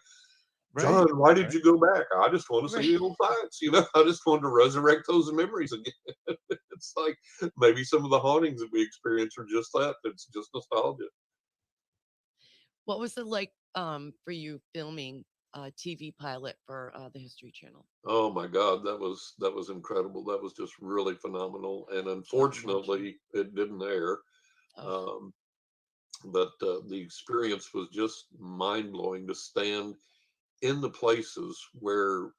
Right. "John, why did Right. you go back?" "I just want to see the Right. old sites." I just wanted to resurrect those memories again. It's like maybe some of the hauntings that we experience are just that. It's just nostalgia. What was it like for you filming a TV pilot for the History Channel? Oh my God, that was incredible. That was just really phenomenal. And Can't imagine. unfortunately, it didn't air. Oh, Um, but the experience was just mind blowing to stand in the places where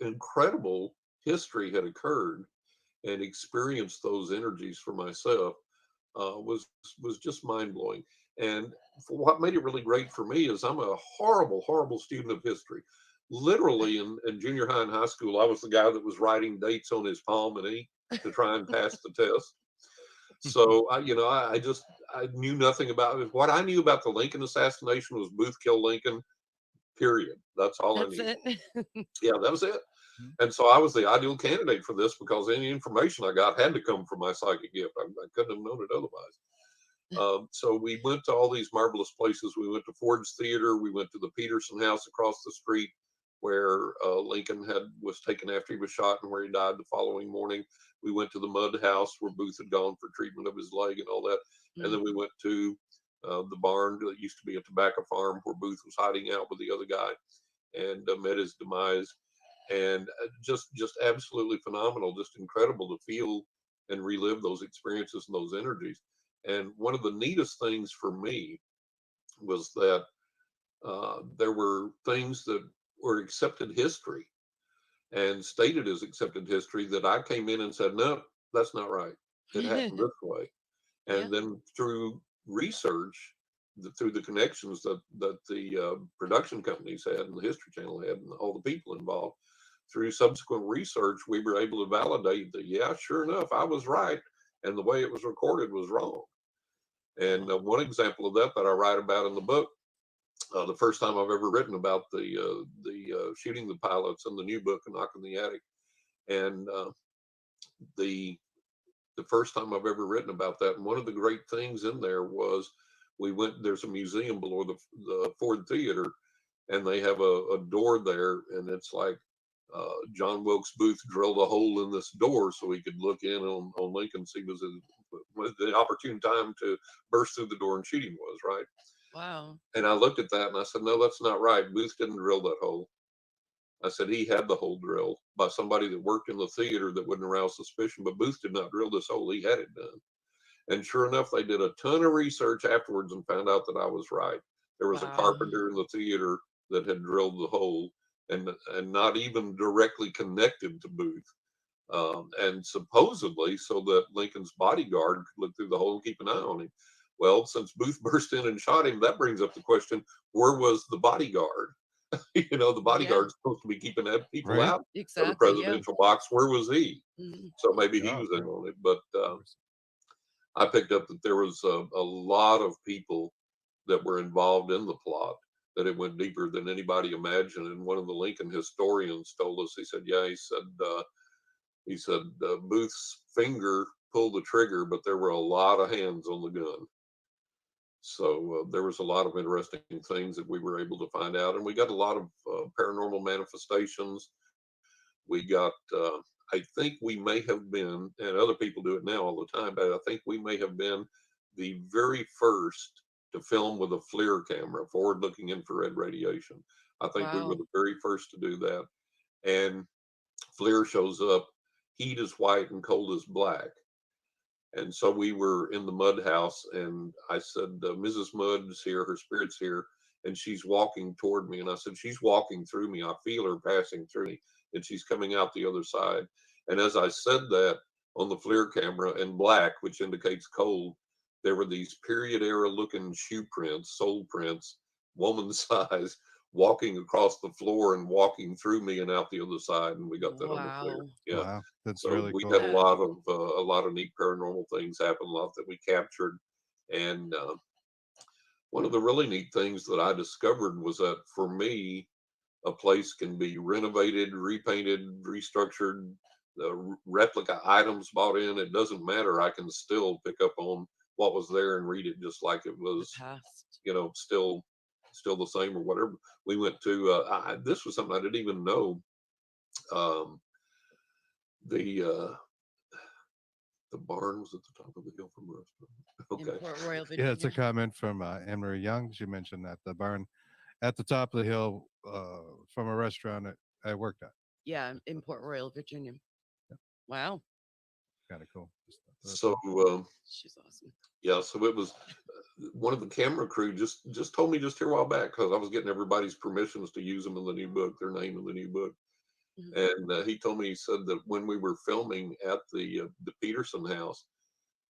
incredible history had occurred and experience those energies for myself was just mind blowing. And what made it really great for me is I'm a horrible, horrible student of history. Literally in junior high and high school, I was the guy that was writing dates on his palm and ink to try and pass the test. So I knew nothing about it. What I knew about the Lincoln assassination was Booth killed Lincoln. Period. That's all I that's knew. it. Yeah, that was it. And so I was the ideal candidate for this because any information I got had to come from my psychic gift. I couldn't have known it otherwise. So we went to all these marvelous places. We went to Ford's Theater. We went to the Peterson House across the street, where Lincoln was taken after he was shot and where he died the following morning. We went to the Mud House where Booth had gone for treatment of his leg and all that. And Mm. then we went to the barn that used to be a tobacco farm where Booth was hiding out with the other guy and met his demise. And just absolutely phenomenal, just incredible to feel and relive those experiences and those energies. And one of the neatest things for me was that there were things that were accepted history and stated as accepted history that I came in and said, no, that's not right. It happened this way. Yeah. And then through research, through the connections that the production companies had and the History Channel had and all the people involved, through subsequent research, we were able to validate that, yeah, sure enough, I was right. And the way it was recorded was wrong. And one example of that I write about in the book, the first time I've ever written about the shooting the pilots in the new book, A Knock in the Attic. And the first time I've ever written about that. And one of the great things in there was there's a museum below the Ford Theater, and they have a door there, and it's like John Wilkes Booth drilled a hole in this door so he could look in on Lincoln, see was the opportune time to burst through the door and shoot him was, right? Wow. And I looked at that and I said, no, that's not right. Booth didn't drill that hole. I said, he had the hole drilled by somebody that worked in the theater that wouldn't arouse suspicion, but Booth did not drill this hole. He had it done. And sure enough, they did a ton of research afterwards and found out that I was right. There was a Wow. carpenter in the theater that had drilled the hole, and not even directly connected to Booth. And supposedly so that Lincoln's bodyguard could look through the hole and keep an eye on him. Well, since Booth burst in and shot him, that brings up the question, where was the bodyguard? The Yeah. bodyguard's supposed to be keeping people Right? out of the Exactly. Yeah. presidential box. Where was he? Mhm. So Oh maybe he God, was in yeah. on it. But I picked up that there was a lot of people that were involved in the plot, that it went deeper than anybody imagined. And one of the Lincoln historians told us, he said, yeah, he said Booth's finger pulled the trigger, but there were a lot of hands on the gun. So there was a lot of interesting things that we were able to find out, and we got a lot of paranormal manifestations. We got, I think we may have been, and other people do it now all the time, but I think we may have been the very first to film with a FLIR camera, forward-looking infrared radiation. I think we were Wow. the very first to do that. And FLIR shows up, heat is white and cold is black. And so we were in the Mudd house, and I said, Mrs. Mudd's here, her spirit's here, and she's walking toward me. And I said, she's walking through me. I feel her passing through me, and she's coming out the other side. And as I said that on the FLIR camera in black, which indicates cold, there were these period era looking shoe prints, sole prints, woman size, walking across the floor and walking through me and out the other side. And we got that on the FLIR. Wow. Yeah. Wow, that's So really we had cool. That, a lot of neat paranormal things happen, a lot that we captured. And one of the really neat things that I discovered was that for me, a place can be renovated, repainted, restructured, replica items bought in. It doesn't matter. I can still pick up on what was there and read it just like it the was, past. still the same or whatever. We went to, this was something I didn't even know. Um, the the barn was at the top of the hill from the restaurant. In Okay. Port Royal, Yeah, it's a Virginia. comment from Anne Marie Young. She mentioned that the barn at the top of the hill from a restaurant I worked at. Yeah, in Port Royal, Virginia. Yeah, Wow. kind of cool. That's So She's awesome. yeah, so it was one of the camera crew just told me just here a while back, because I was getting everybody's permissions to use them in the new book, their name in the new book. Mhm. And he told me, he said that when we were filming at the Peterson house,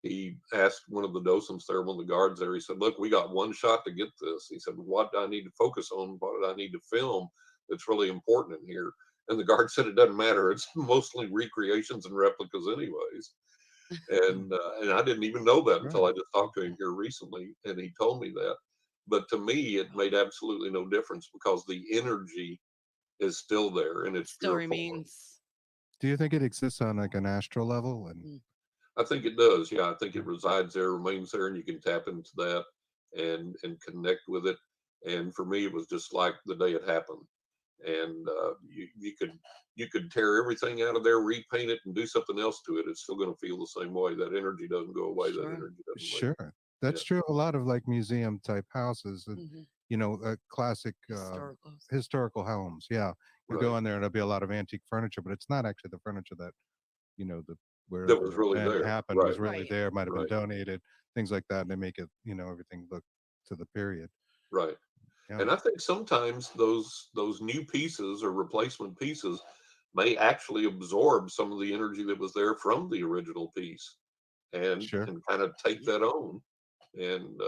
he asked one of the docents there, one of the guards there, he said, look, we got one shot to get this. He said, what do I need to focus on? What do I need to film that's really important in here? And the guard said, it doesn't matter. It's mostly recreations and replicas anyways. And I didn't even know that until right. I just talked to him here recently, and he told me that. But to me, it made absolutely no difference, because the energy is still there in its Still pure form. remains. Do you think it exists on like an astral level? And Mm. I think it does. Yeah, I think it resides there, remains there, and you can tap into that and connect with it. And for me, it was just like the day it happened. And you could tear everything out of there, repaint it, and do something else to it. It's still going to feel the same way. That energy doesn't go away. That Sure. energy doesn't leave. sure, Yeah, that's true. A lot of like museum type houses, and Hmm. classic Historical. historical homes. Yeah, you right. go in there and there'll be a lot of antique furniture, but it's not actually the furniture that the where That was the really event there. happened Right, was really Right. there. Might have been right, donated, things like that, and they make it everything look to the period. right. Yeah, And I think sometimes those new pieces or replacement pieces may actually absorb some of the energy that was there from the original piece sure. and kind of take Yeah. that on and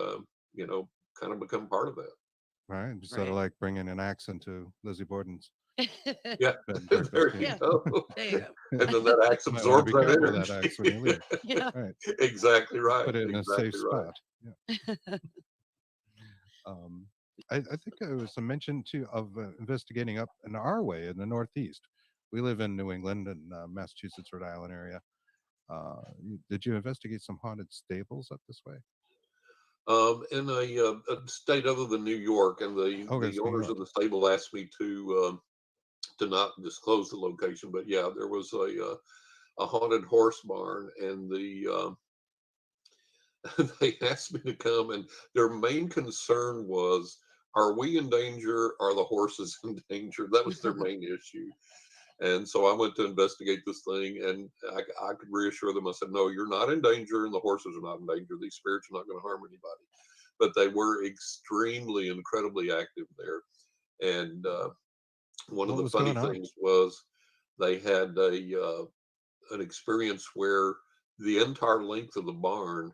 you know, kind of become part of that. Right. Just sort of Right. like bringing an accent to Lizzie Borden's Yeah, bed and breakfast there you scene. Yeah. go. There you go. And then that axe Might want to absorbs be that careful of that energy. axe when you leave. Yeah. Right. Exactly right. Put it in a safe Exactly right. spot. Yeah. Um, I think there was a mention too of investigating up in our way in the Northeast. We live in New England and Massachusetts, Rhode Island area. Did you investigate some haunted stables up this way? In a state other than New York, and Oh, the it's New owners York. of the stable asked me to not disclose the location, but yeah, there was a haunted horse barn, and they asked me to come, and their main concern was, are we in danger? Are the horses in danger? That was their main issue. And so I went to investigate this thing, and I could reassure them. I said, no, you're not in danger, and the horses are not in danger. These spirits are not going to harm anybody. But they were extremely, incredibly active there. And one of What the was funny going on? things was they had an experience where the entire length of the barn,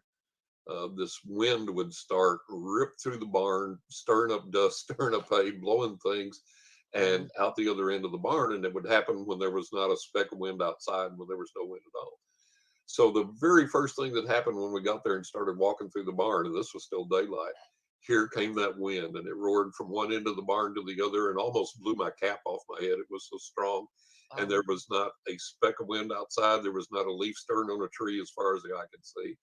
this wind would start rip through the barn, stirring up dust, stirring up hay, blowing things, Wow. and out the other end of the barn. And it would happen when there was not a speck of wind outside, when there was no wind at all. So the very first thing that happened when we got there and started walking through the barn, and this was still daylight, here came that wind, and it roared from one end of the barn to the other and almost blew my cap off my head. It was so strong. And Wow. there was not a speck of wind outside. There was not a leaf stirring on a tree as far as the eye could see.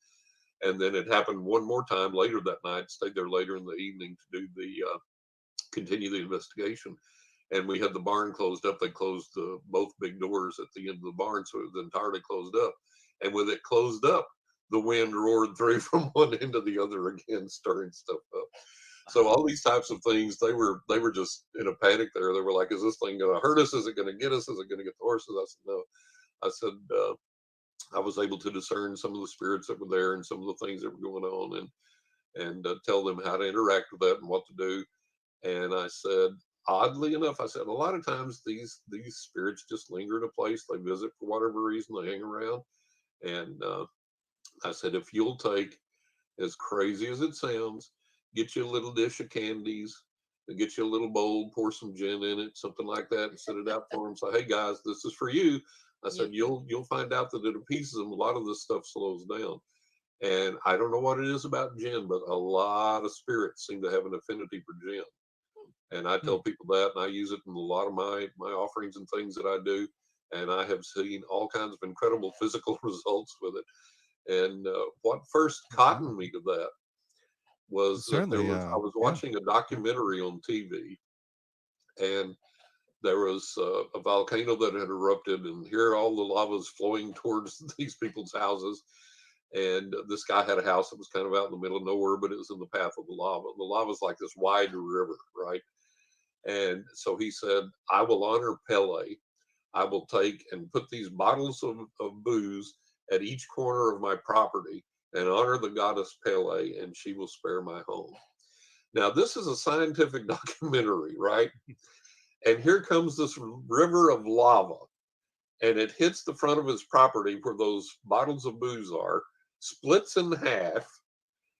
And then it happened one more time later that night. Stayed there later in the evening to do the continue the investigation. And we had the barn closed up. They closed both big doors at the end of the barn, so it was entirely closed up. And with it closed up, the wind roared through from one end to the other again, stirring stuff up. So Wow. all these types of things, they were just in a panic there. They were like, "Is this thing going to hurt us? Is it going to get us? Is it going to get the horses?" I said, "No." I said, I was able to discern some of the spirits that were there and some of the things that were going on, and tell them how to interact with that and what to do. And I said, oddly enough, I said a lot of times these spirits just linger in a place. They visit for whatever reason. They hang around. And I said, if you'll take, as crazy as it sounds, get you a little dish of candies, and get you a little bowl, pour some gin in it, something like that, and set it out for them. So, hey guys, this is for you. I Yeah. said, you'll find out that it appeases them. A lot of this stuff slows down. And I don't know what it is about gin, but a lot of spirits seem to have an affinity for gin. And I Hmm. tell people that, and I use it in a lot of my offerings and things that I do. And I have seen all kinds of incredible physical results with it. And what first Wow. cottoned me to that was that Certainly. I was Yeah. watching a Yeah. documentary on TV, and there was a volcano that had erupted, and here all the lava is flowing towards these people's houses. And this guy had a house that was kind of out in the middle of nowhere, but it was in the path of the lava. The lava is like this wide river, right? And so he said, I will honor Pele. I will take and put these bottles of booze at each corner of my property and honor the goddess Pele, and she will spare my home. Now, this is a scientific documentary, right? And here comes this river of lava, and it hits the front of his property where those bottles of booze are, splits in half,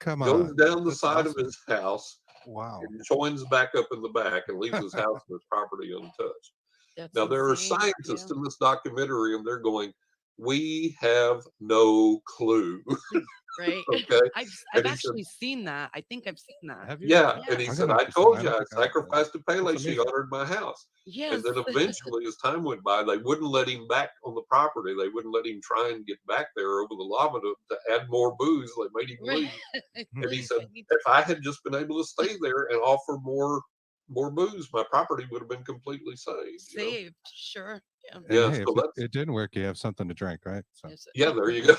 Come goes on. down the That's side of awesome. his house, Wow. and joins back up in the back and leaves his house and his property untouched. That's Now, there are insane. scientists Yeah. in this documentary, and they're going, we have no clue. Right. Okay. I've And he said, actually seen that. I think I've seen that. Have you? yeah. And Yeah. he I'm said, gonna have I to see. told I you don't I think I have that. sacrificed to That's Pele. She amazing. honored my house. And Yes. then eventually, as time went by, they wouldn't let him back on the property. They wouldn't let him try and get back there over the lava to add more booze. They made him Right. leave. And he Please, said, I need if I had just been able to stay there and offer more booze, my property would have been completely saved. saved. Sure. Yeah. And Yeah. hey, if So it, that's, it didn't work, you have something to drink, right? So. Yes. yeah, there you go.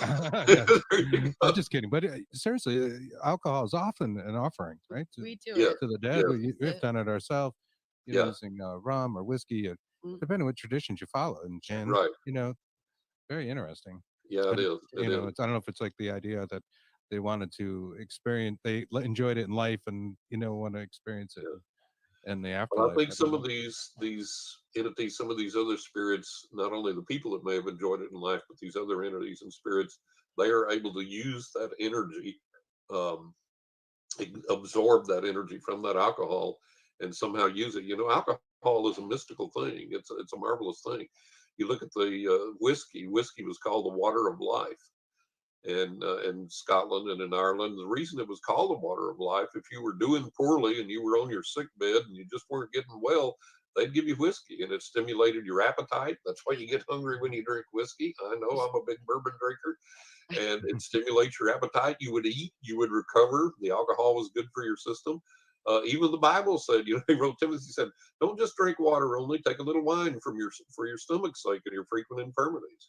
Yeah. There you I'm go. just kidding, but seriously, alcohol is often an offering, right? We do Yeah. it. To the dead. Yes. That's We've it. done it ourselves, Yeah. using rum or whiskey, Mm, depending on what traditions you follow. And sure. gin, Right. very interesting. Yeah, it But is. It is. I don't know if it's like the idea that they wanted to experience, they enjoyed it in life, and want to experience it Yeah. and the Well, I afterlife. think I don't some of know. these entities, some of these other spirits, not only the people that may have enjoyed it in life, but these other entities and spirits, they are able to use that energy, um, absorb that energy from that alcohol, and somehow use it. Alcohol is a mystical thing. It's a marvelous thing. You look at the whiskey. Whiskey was called the water of life, and in Scotland and in Ireland. The reason it was called the water of life, if you were doing poorly and you were on your sick bed and you just weren't getting well, they'd give you whiskey and it stimulated your appetite. That's why you get hungry when you drink whiskey. I know I'm a big bourbon drinker, and it stimulates your appetite. You would eat, you would recover. The alcohol was good for your system. Even the Bible said, he wrote Timothy said, "Don't just drink water only. Take a little wine from your stomach's sake and your frequent infirmities."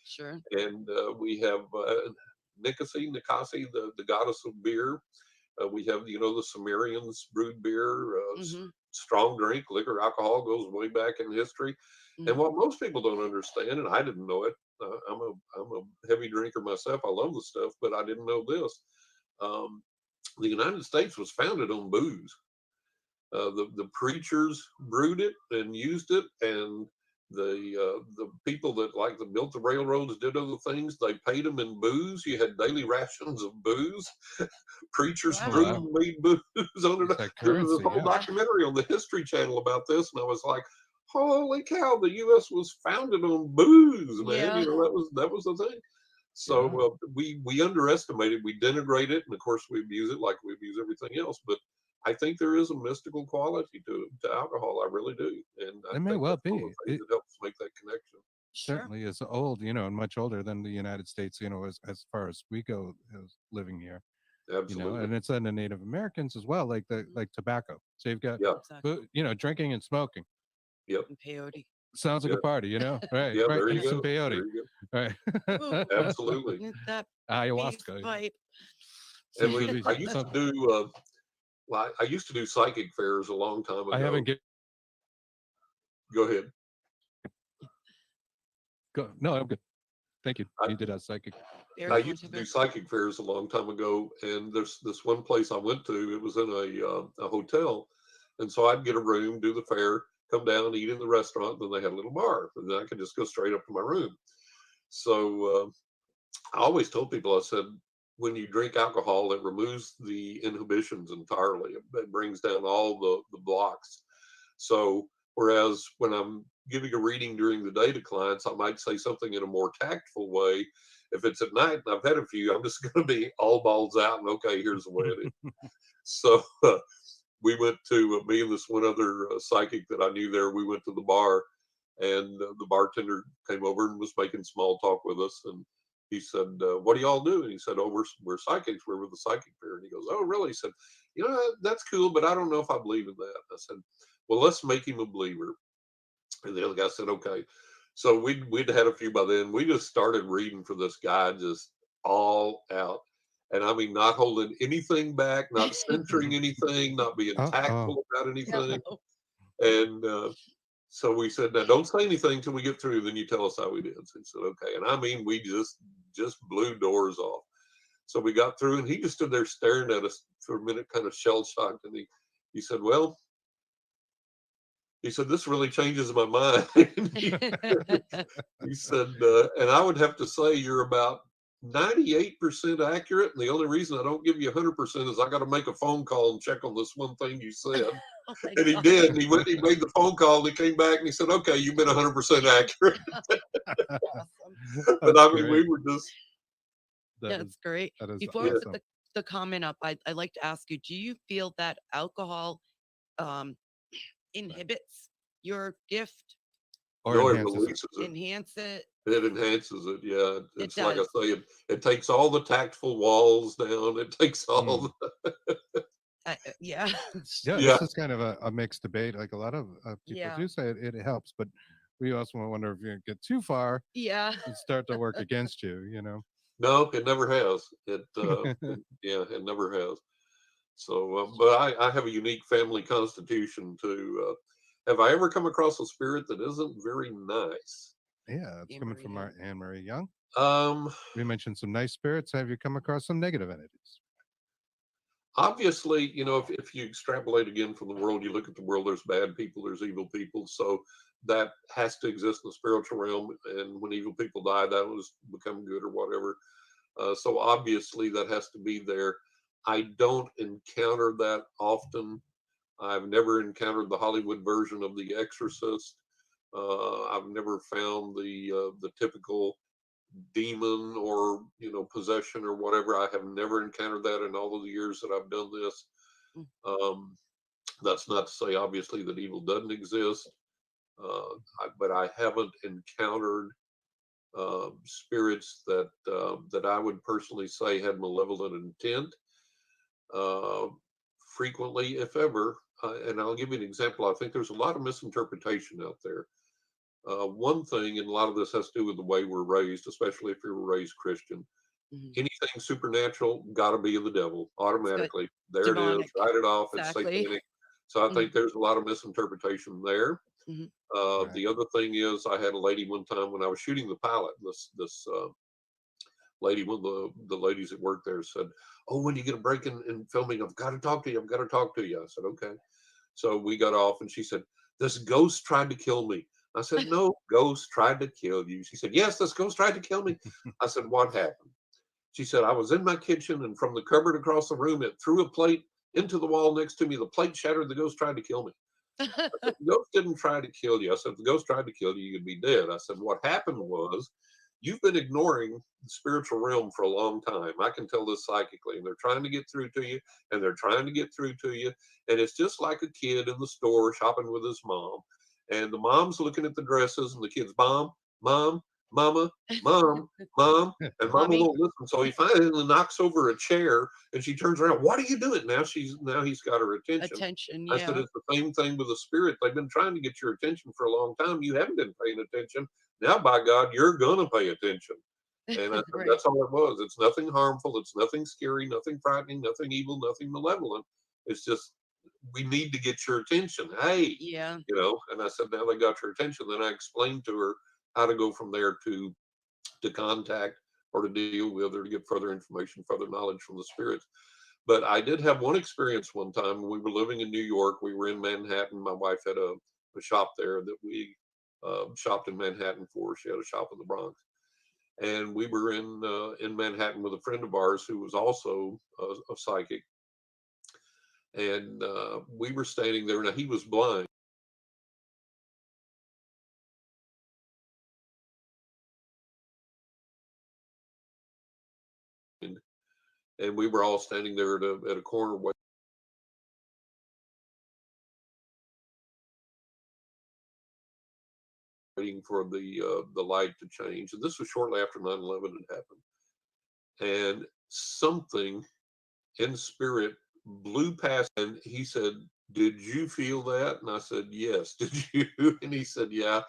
Sure. And we have the goddess of beer. We have, the Sumerians brewed beer, Mm-hmm. strong drink, liquor, alcohol goes way back in history. And Mm-hmm. what most people don't understand, and I didn't know it, I'm a heavy drinker myself. I love the stuff, but I didn't know this. Um, the United States was founded on booze. The preachers brewed it and used it, and the people that built the railroads did other things. They paid them in booze. You had daily rations of booze. Preachers Oh brewed wow, Wow. and made booze on it. it's that There was this currency. whole Yeah, Yeah. documentary on the History Channel about this, and I was like, "Holy cow! The U.S. was founded on booze, man." Yeah. That was the thing. So yeah. we underestimate it, we denigrate it, and of course we abuse it like we abuse everything else. But I think there is a mystical quality to alcohol. I really do, and I It may think well that's one of be. the things It that helps make that connection. Sure. certainly is old, and much older than the United States. As far as we go, as living here. Absolutely, And it's in the Native Americans as well, Mhm. like tobacco. So you've got, yeah, Exactly. drinking and smoking. yep, And peyote. Sounds like yeah, a party, Right, yeah. right. There you Eat some go. peyote. There you Right. Ooh, go. Absolutely. and that beef Ayahuasca. pipe. And Seems to be I used to something. do. Well, I used to do psychic fairs a long time I haven't ago. get Go ahead. go. No, I'm good. Thank you. I, You did a psychic. I Bears want used to to do bear. psychic fairs a long time ago, and there's this one place I went to. It was in a hotel, and so I'd get a room, do the fair, come down, eat in the restaurant. Then they had a little bar, and then I could just go straight up to my room. So I always told people, I said, when you drink alcohol, it removes the inhibitions entirely. It brings down all the blocks. So whereas when I'm giving a reading during the day to clients, I might say something in a more tactful way. If it's at night and I've had a few, I'm just going to be all balls out and okay, here's the way it is. So we went to me and this one other psychic that I knew there. We went to the bar, and the bartender came over and was making small talk with us. And he said, "What do y'all do?" And he said, "Oh, we're psychics. We're with the psychic fair." And he goes, "Oh, really?" He said, "That's cool, but I don't know if I believe in that." I said, "Well, let's make him a believer." And the other guy said, "Okay." So we'd had a few by then. We just started reading for this guy, just all out. And I mean, not holding anything back, not censoring anything, not being Oh, tactful about anything. Hello. And so we said, "Now don't say anything till we get through. Then you tell us how we did." So he said, "Okay." And I mean, we just blew doors off. So we got through, and he just stood there staring at us for a minute, kind of shell shocked. And he said, "Well," he said, "this really changes my mind." He said, "And I would have to say you're about 98% accurate. And the only reason I don't give you 100% is I got to make a phone call and check on this one thing you said." Oh my And he God. did. And he made the phone call, and he came back and he said, "Okay, you've been 100% accurate." Awesome. But that's I mean, we great. were just, That is That's great. that is Before we yeah, put awesome. the comment up, I'd like to ask you, do you feel that alcohol um, inhibits your gift, Or no, it enhances it. releases it. enhance it? It enhances it. Yeah. It It's like I does. say, it takes all the tactful walls down. It takes Mm. all Yeah. Yeah, yeah. this is kind of a mixed debate. Like a lot of people Yeah. do say it helps, but we also wonder if you get too far Yeah. and start to work against you. No, it never has. Yeah, it never has. So, but I have a unique family constitution too. Have I ever come across a spirit that isn't very nice? Yeah, it's Hey, coming from Maria. our Anne Marie Young. Um, We mentioned some nice spirits. Have you come across some negative entities? Obviously, if you extrapolate again from the world, you look at the world, there's bad people, there's evil people. So that has to exist in the spiritual realm. And when evil people die, that was become good or whatever. So obviously that has to be there. I don't encounter that often. I've never encountered the Hollywood version of The Exorcist. I've never found the typical demon or possession or whatever. I have never encountered that in all of the years that I've done this. Mm. That's not to say obviously that evil doesn't exist, but I haven't encountered spirits that I would personally say had malevolent intent. Uh, Frequently, if ever, and I'll give you an example. I think there's a lot of misinterpretation out there. One thing, and a lot of this has to do with the way we're raised, especially if you were raised Christian. Mhm. Anything supernatural got to be of the devil It's good. automatically. There it is. Demonic. Write it off. It's Exactly. satanic. So I Mhm. think there's a lot of misinterpretation there. Mhm. Right. The other thing is, I had a lady one time when I was shooting the pilot. This lady, one of the ladies that worked there, said, "Oh, when you get a break in filming, I've got to talk to you. I've got to talk to you." I said, "Okay." So we got off, and she said, "This ghost tried to kill me." I said, "No, ghost tried to kill you." She said, "Yes, this ghost tried to kill me." I said, "What happened?" She said, "I was in my kitchen, and from the cupboard across the room, it threw a plate into the wall next to me. The plate shattered. The ghost tried to kill me." I said, "The ghost didn't try to kill you." I said, "If the ghost tried to kill you, you'd be dead." I said, "What happened was you've been ignoring the spiritual realm for a long time. I can tell this psychically, and they're trying to get through to you, and they're trying to get through to you. And it's just like a kid in the store shopping with his mom. And the mom's looking at the dresses, and the kid's, Mom, Mom, Mama, Mom, Mom. And Mama Mommy won't listen. So he finally knocks over a chair, and she turns around. What are you doing? Now he's got her attention. attention. I said, Yeah. it's the same thing with the spirit. They've been trying to get your attention for a long time. You haven't been paying attention. Now, by God, you're going to pay attention. And I said, Right. that's all it was. It's nothing harmful. It's nothing scary, nothing frightening, nothing evil, nothing malevolent. It's just, we need to get your attention. Hey, Yeah. and I said, now they got your attention. Then I explained to her how to go from there to contact or to deal with or to get further information, further knowledge from the spirits. But I did have one experience one time when we were living in New York. We were in Manhattan. My wife had a shop there that we shopped in Manhattan for. She had a shop in the Bronx, and we were in Manhattan with a friend of ours who was also a psychic. And we were standing there. Now he was blind, and we were all standing there at a corner waiting for the light to change. And this was shortly after 9/11 had happened. And something in spirit blew past, and he said, "Did you feel that?" And I said, "Yes." "Did you?" And he said, "Yeah."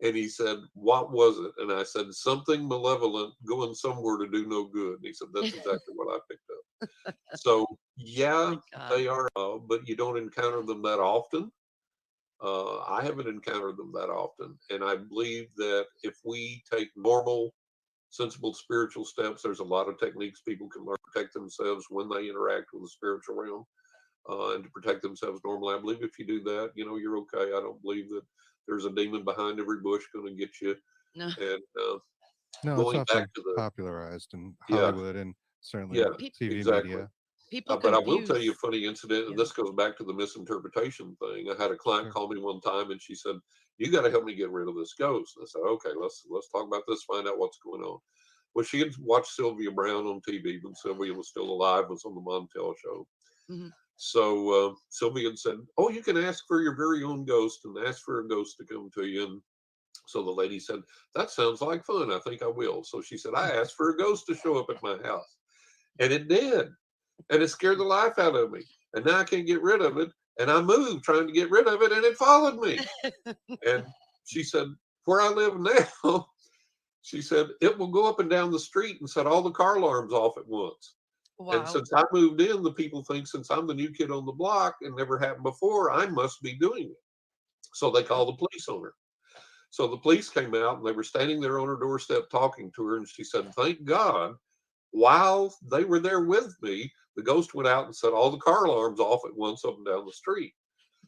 And he said, "What was it?" And I said, "Something malevolent going somewhere to do no good." And he said, "That's exactly what I picked up." So yeah, My God. they are, but you don't encounter them that often. I haven't encountered them that often. And I believe that if we take normal, sensible spiritual steps, there's a lot of techniques people can learn to protect themselves when they interact with the spiritual realm, and to protect themselves normally. I believe if you do that, you're okay. I don't believe that there's a demon behind every bush going to get you. No. And No, it's going back often to the, popularized in yeah, Hollywood and yeah, certainly Pe- TV exactly. media. People But I will tell you a confuse. funny incident, and Yeah. this goes back to the misinterpretation thing. I had a client Sure. call me one time, and she said, "You got to help me get rid of this ghost." And I said, "Okay, let's talk about this, find out what's going on." Well, she had watched Sylvia Brown on TV when Sylvia was still alive, was on the Montel show. Mhm. So Sylvia had said, "Oh, you can ask for your very own ghost and ask for a ghost to come to you." And so the lady said, "That sounds like fun. I think I will." So she said, "I asked for a ghost to show up at my house, and it did. And it scared the life out of me. And now I can't get rid of it. And I moved trying to get rid of it, and it followed me." And she said, "Where I live now," she said, "it will go up and down the street and set all the car alarms off at once. And Wow. since I moved in, the people think since I'm the new kid on the block and never happened before, I must be doing it." So they call the police on her. So the police came out, and they were standing there on her doorstep talking to her. And she said, "Thank God, while they were there with me, The ghost went out and set all the car alarms off at once up and down the street.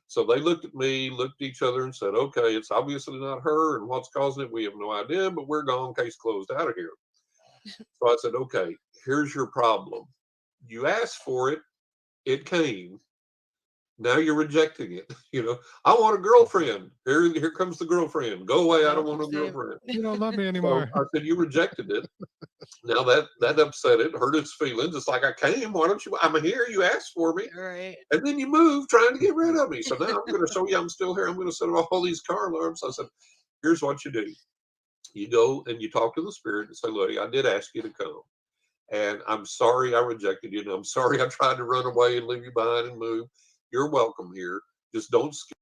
So they looked at me, looked at each other, and said, okay, it's obviously not her, and what's causing it, we have no idea, but we're gone, case closed, out of here. So I said, okay, here's your problem. You asked for it, it came. Now you're rejecting it. I want a girlfriend. Here comes the girlfriend. Go away. I don't want a Same. girlfriend. You don't love me So anymore. I said, you rejected it. Now that upset it, hurt its feelings. It's like, I came. Why don't you? I'm here. You asked for me. Right. And then you move trying to get rid of me. So now I'm going to show you I'm still here. I'm going to set off all these car alarms. I said, here's what you do. You go and you talk to the spirit and say, look, I did ask you to come. And I'm sorry I rejected you. And I'm sorry I tried to run away and leave you behind and move. You're welcome here. Just don't scare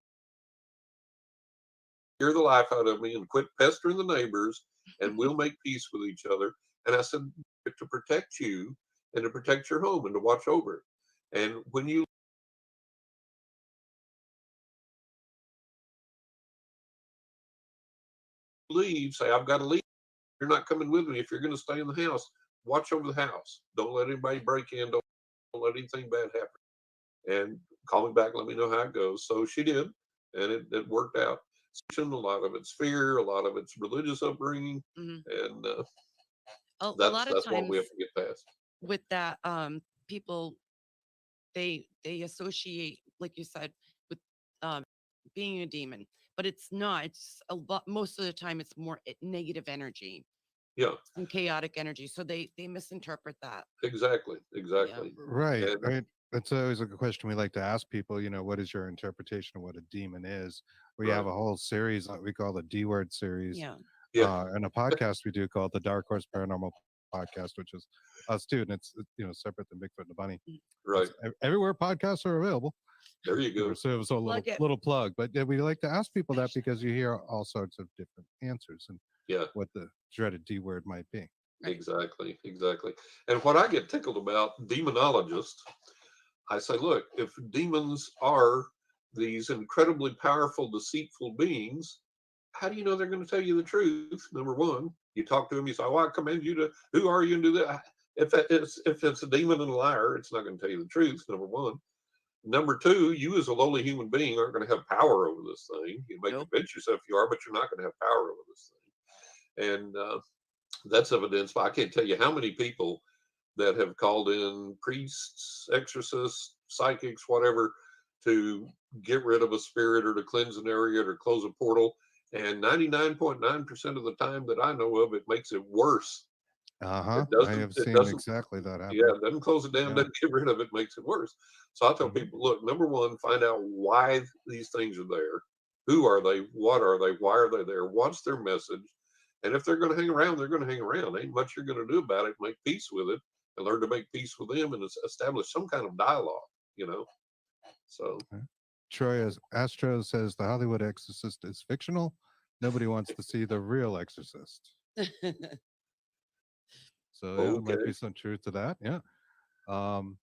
the life out of me and quit pestering the neighbors, and we'll make peace with each other. And I said, to protect you and to protect your home and to watch over it. And when you leave, say, I've got to leave. You're not coming with me. If you're going to stay in the house, watch over the house. Don't let anybody break in. Don't let anything bad happen. And call me back. Let me know how it goes. So she did, and it worked out. A lot of it's fear, a lot of it's religious upbringing, Mhm. and A that's lot of what we have times to get past. with that, people they associate, like you said, with um being a demon, but it's not. It's a lot. Most of the time, it's more negative energy Yeah, and chaotic energy. So they misinterpret that. exactly, Yeah. exactly. Right, And right. That's always a good question we like to ask people. What is your interpretation of what a demon is? We have right, a whole series that we call the D word series, Yeah. yeah, and a podcast we do called the Dark Horse Paranormal Podcast, which is us too, and it's separate than Bigfoot and the Bunny. right. It's everywhere podcasts are available. There you go. So it was a little Plug it. little plug, but yeah, we like to ask people that because you hear all sorts of different answers and Yeah, what the dreaded D word might be. Right. exactly, exactly. And what I get tickled about, demonologists, I say, look, if demons are these incredibly powerful, deceitful beings, how do you know they're going to tell you the truth? Number one, you talk to them, you say, "Oh, I command you to. Who are you and do that?" If it's a demon and a liar, it's not going to tell you the truth. Number one. Number two, you as a lowly human being aren't going to have power over this thing. You may Nope. convince yourself you are, but you're not going to have power over this thing. And that's evidenced by, I can't tell you how many people that have called in priests, exorcists, psychics, whatever, to get rid of a spirit or to cleanse an area or close a portal. And 99.9% of the time that I know of, it makes it worse. Uh-huh. I have It seen doesn't, exactly that yeah, happen. it doesn't close it down, Yeah. doesn't get rid of it, makes it worse. So I tell Mhm. people, look, number one, find out why these things are there. Who are they? What are they? Why are they there? What's their message? And if they're going to hang around, they're going to hang around. Ain't much you're going to do about it. Make peace with it and learn to make peace with them and establish some kind of dialogue. So, Okay. Troy as Astro says the Hollywood Exorcist is fictional. Nobody wants to see the real Exorcist. So yeah, there might okay. be some truth to that. Yeah. Um,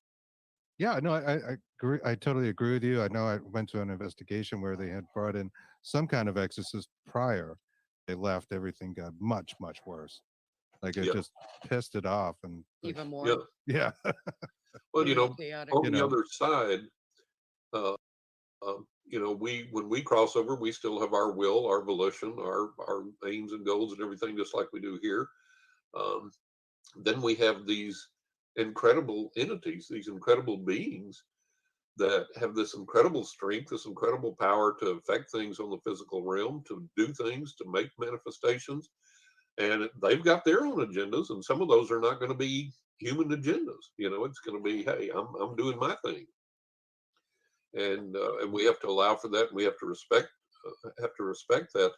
yeah, no, I agree. I totally agree with you. I know I went to an investigation where they had brought in some kind of exorcist prior. They left, everything got much, much worse. Like it Yeah. just pissed it off and like, Even Yeah. more. yeah. Well, Really chaotic. on you the know, other side, uh, when we cross over, we still have our will, our volition, our aims and goals and everything, just like we do here. Um, then we have these incredible entities, these incredible beings that have this incredible strength, this incredible power to affect things on the physical realm, to do things, to make manifestations. And they've got their own agendas, and some of those are not going to be human agendas. It's going to be, hey, I'm doing my thing, and we have to allow for that, and we have to respect that.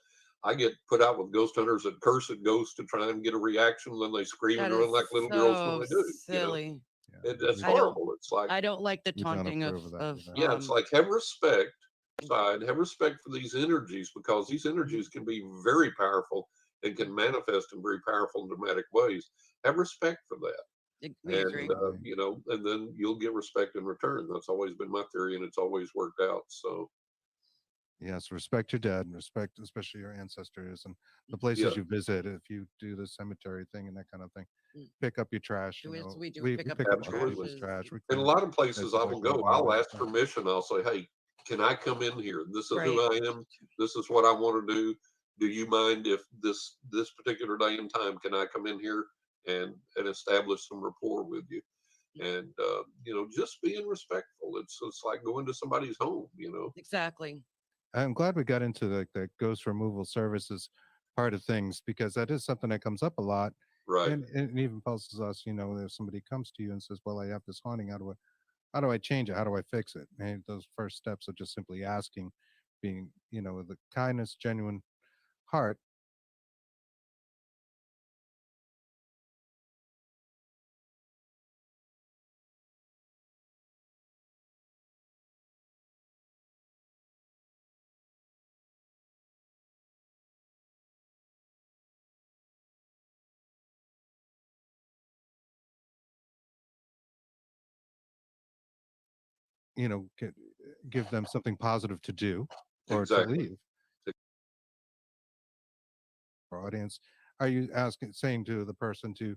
I get put out with ghost hunters that curse at ghosts to try and get a reaction, then they scream That and run is like little girls when so they do. silly. yeah, It's we I don't horrible. It's like, I don't like the we don't taunting approve of that of either. yeah, it's like, have respect. Have respect for these energies, because these energies can be very powerful and can manifest in very powerful and dramatic ways. Have respect for that. we And agree. Absolutely. and then you'll get respect in return. That's always been my theory, and it's always worked out. So Yes, respect your dead and respect especially your ancestors and the Yeah, places you visit. If you do the cemetery thing and that kind of thing, Mm. pick up your trash. Do as we do, We pick up pick our up other absolutely. people's trashes. trash. We In a clean lot of places I places like will that go, while I'll we're ask done. permission. I'll say, "Hey, can I come in here? This is Right. who I am. This is what I want to do. Do you mind if this particular day and time can I come in here and establish some rapport with you?" And just being respectful. It's like going to somebody's home. Exactly. I'm glad we got into the ghost removal services part of things because that is something that comes up a lot. Right. And it even pulses us, if somebody comes to you and says, well, I have this haunting, how do I change it? How do I fix it? And those first steps are just simply asking, being, with a kindness, genuine heart, give them something positive to do or to Exactly. leave. Our audience, are you asking, saying to the person to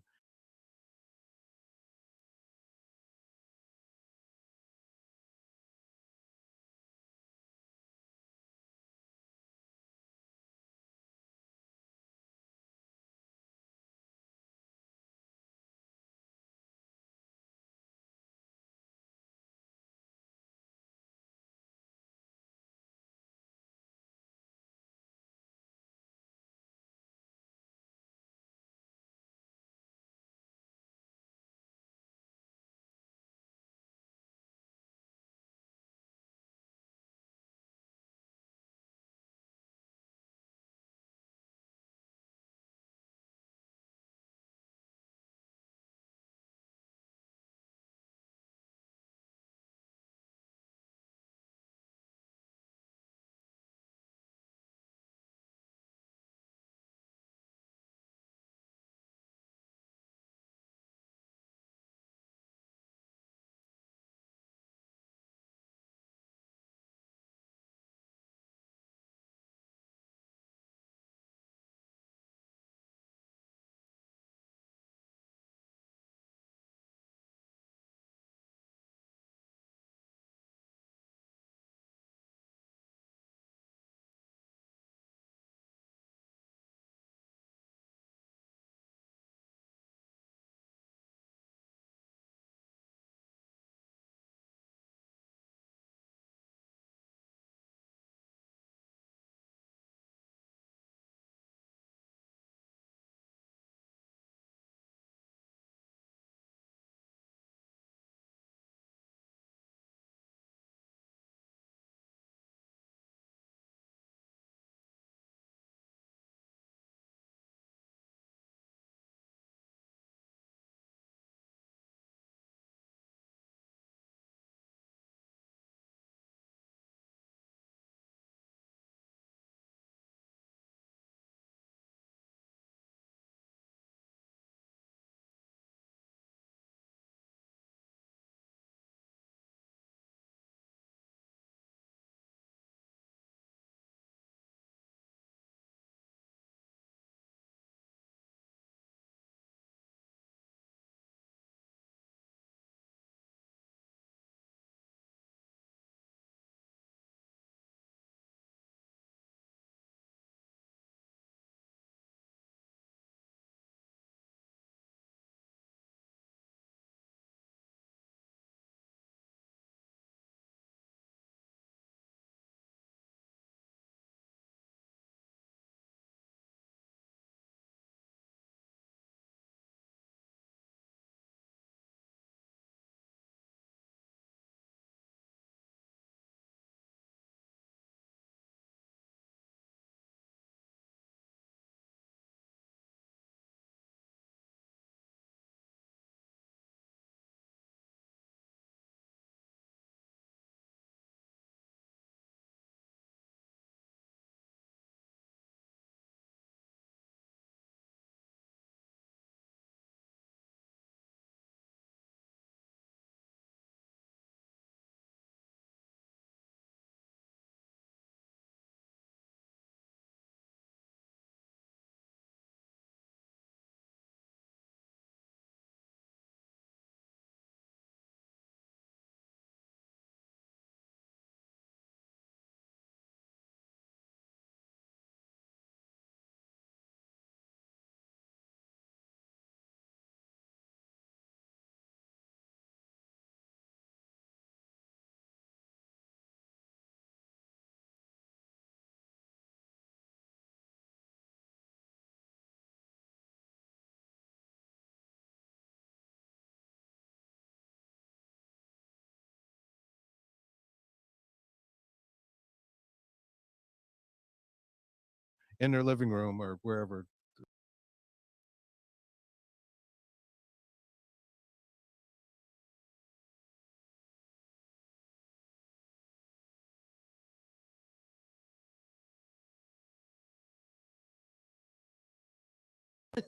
in their living room or wherever.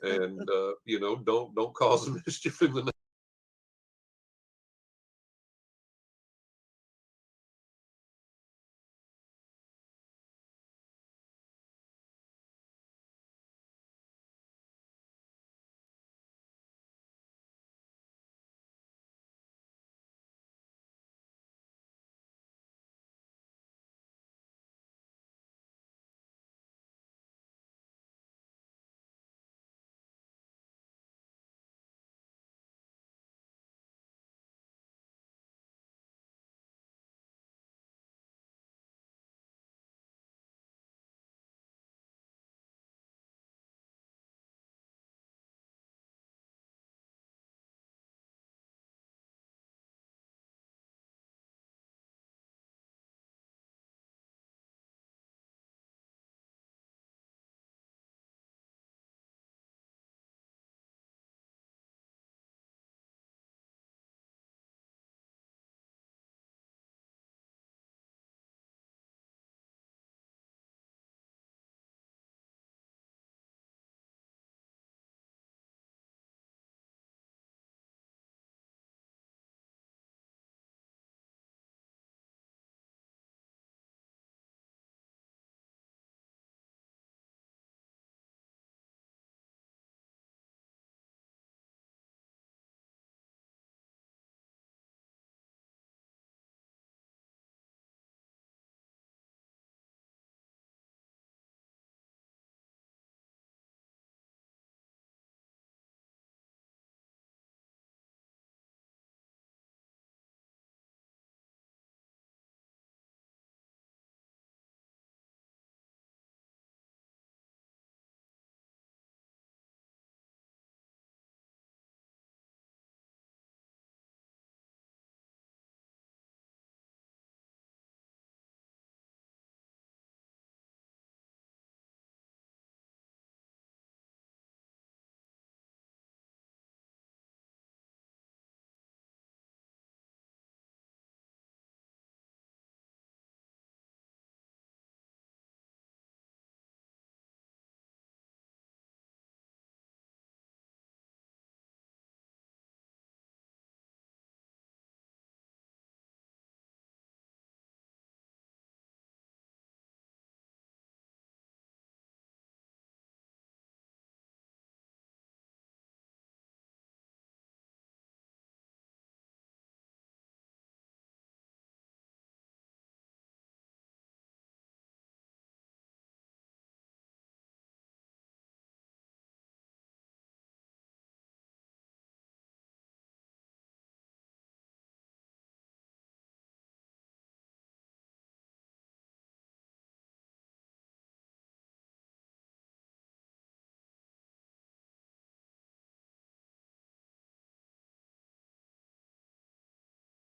And don't cause mischief in the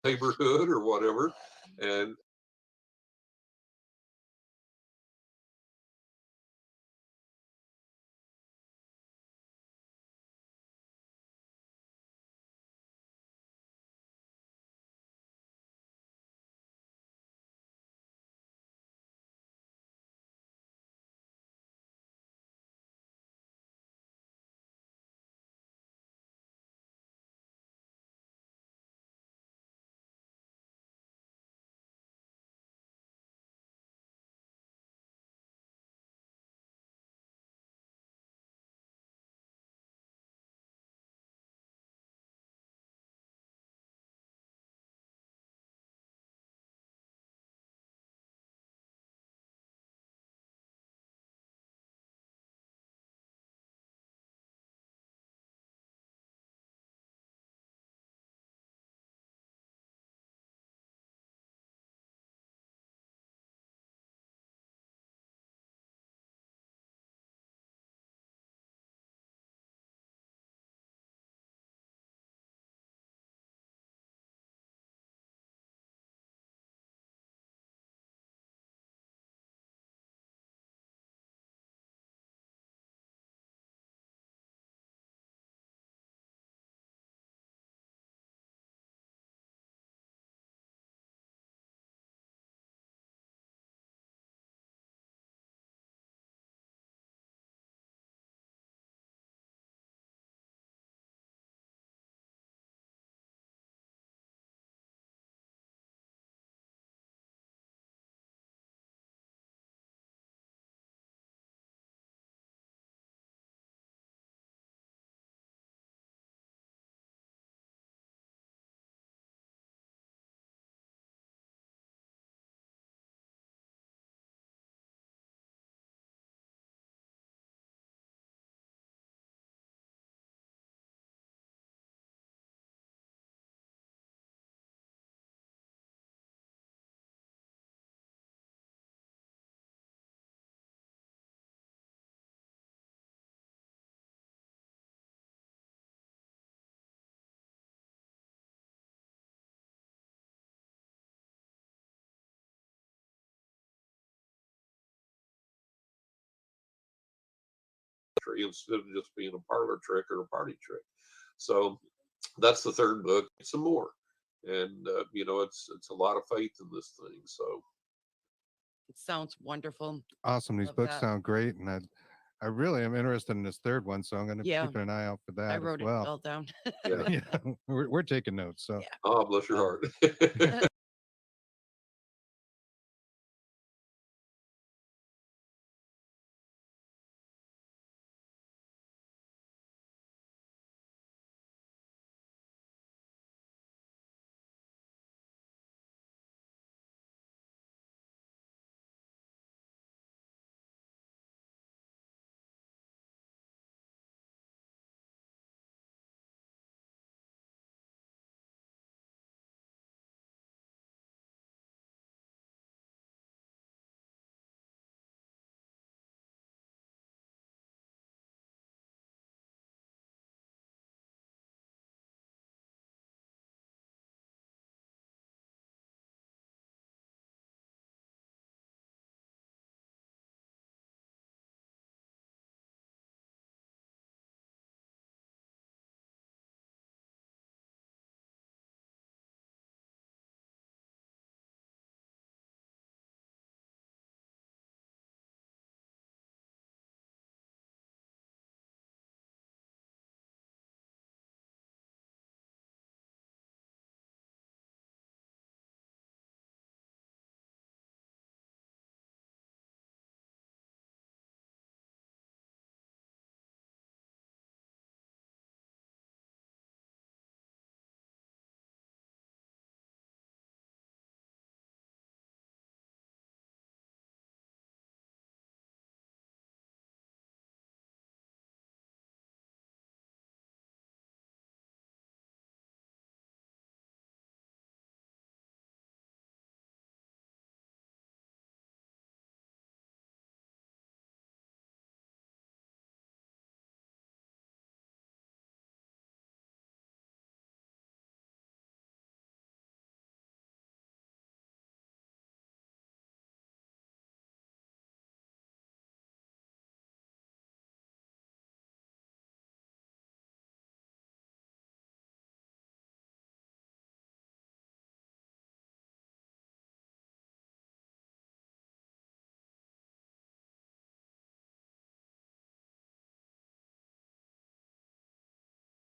neighborhood or whatever. And tree instead of just being a parlor trick or a party trick. So that's the third book. Some more, and it's a lot of faith in this thing. So It sounds wonderful. Awesome. These Love books that. sound great, and I really am interested in this third one, so I'm going to Yeah, keep an eye out for I that as wrote it well. all down. yeah, Yeah, we're taking notes. So Yeah. oh bless your um, heart.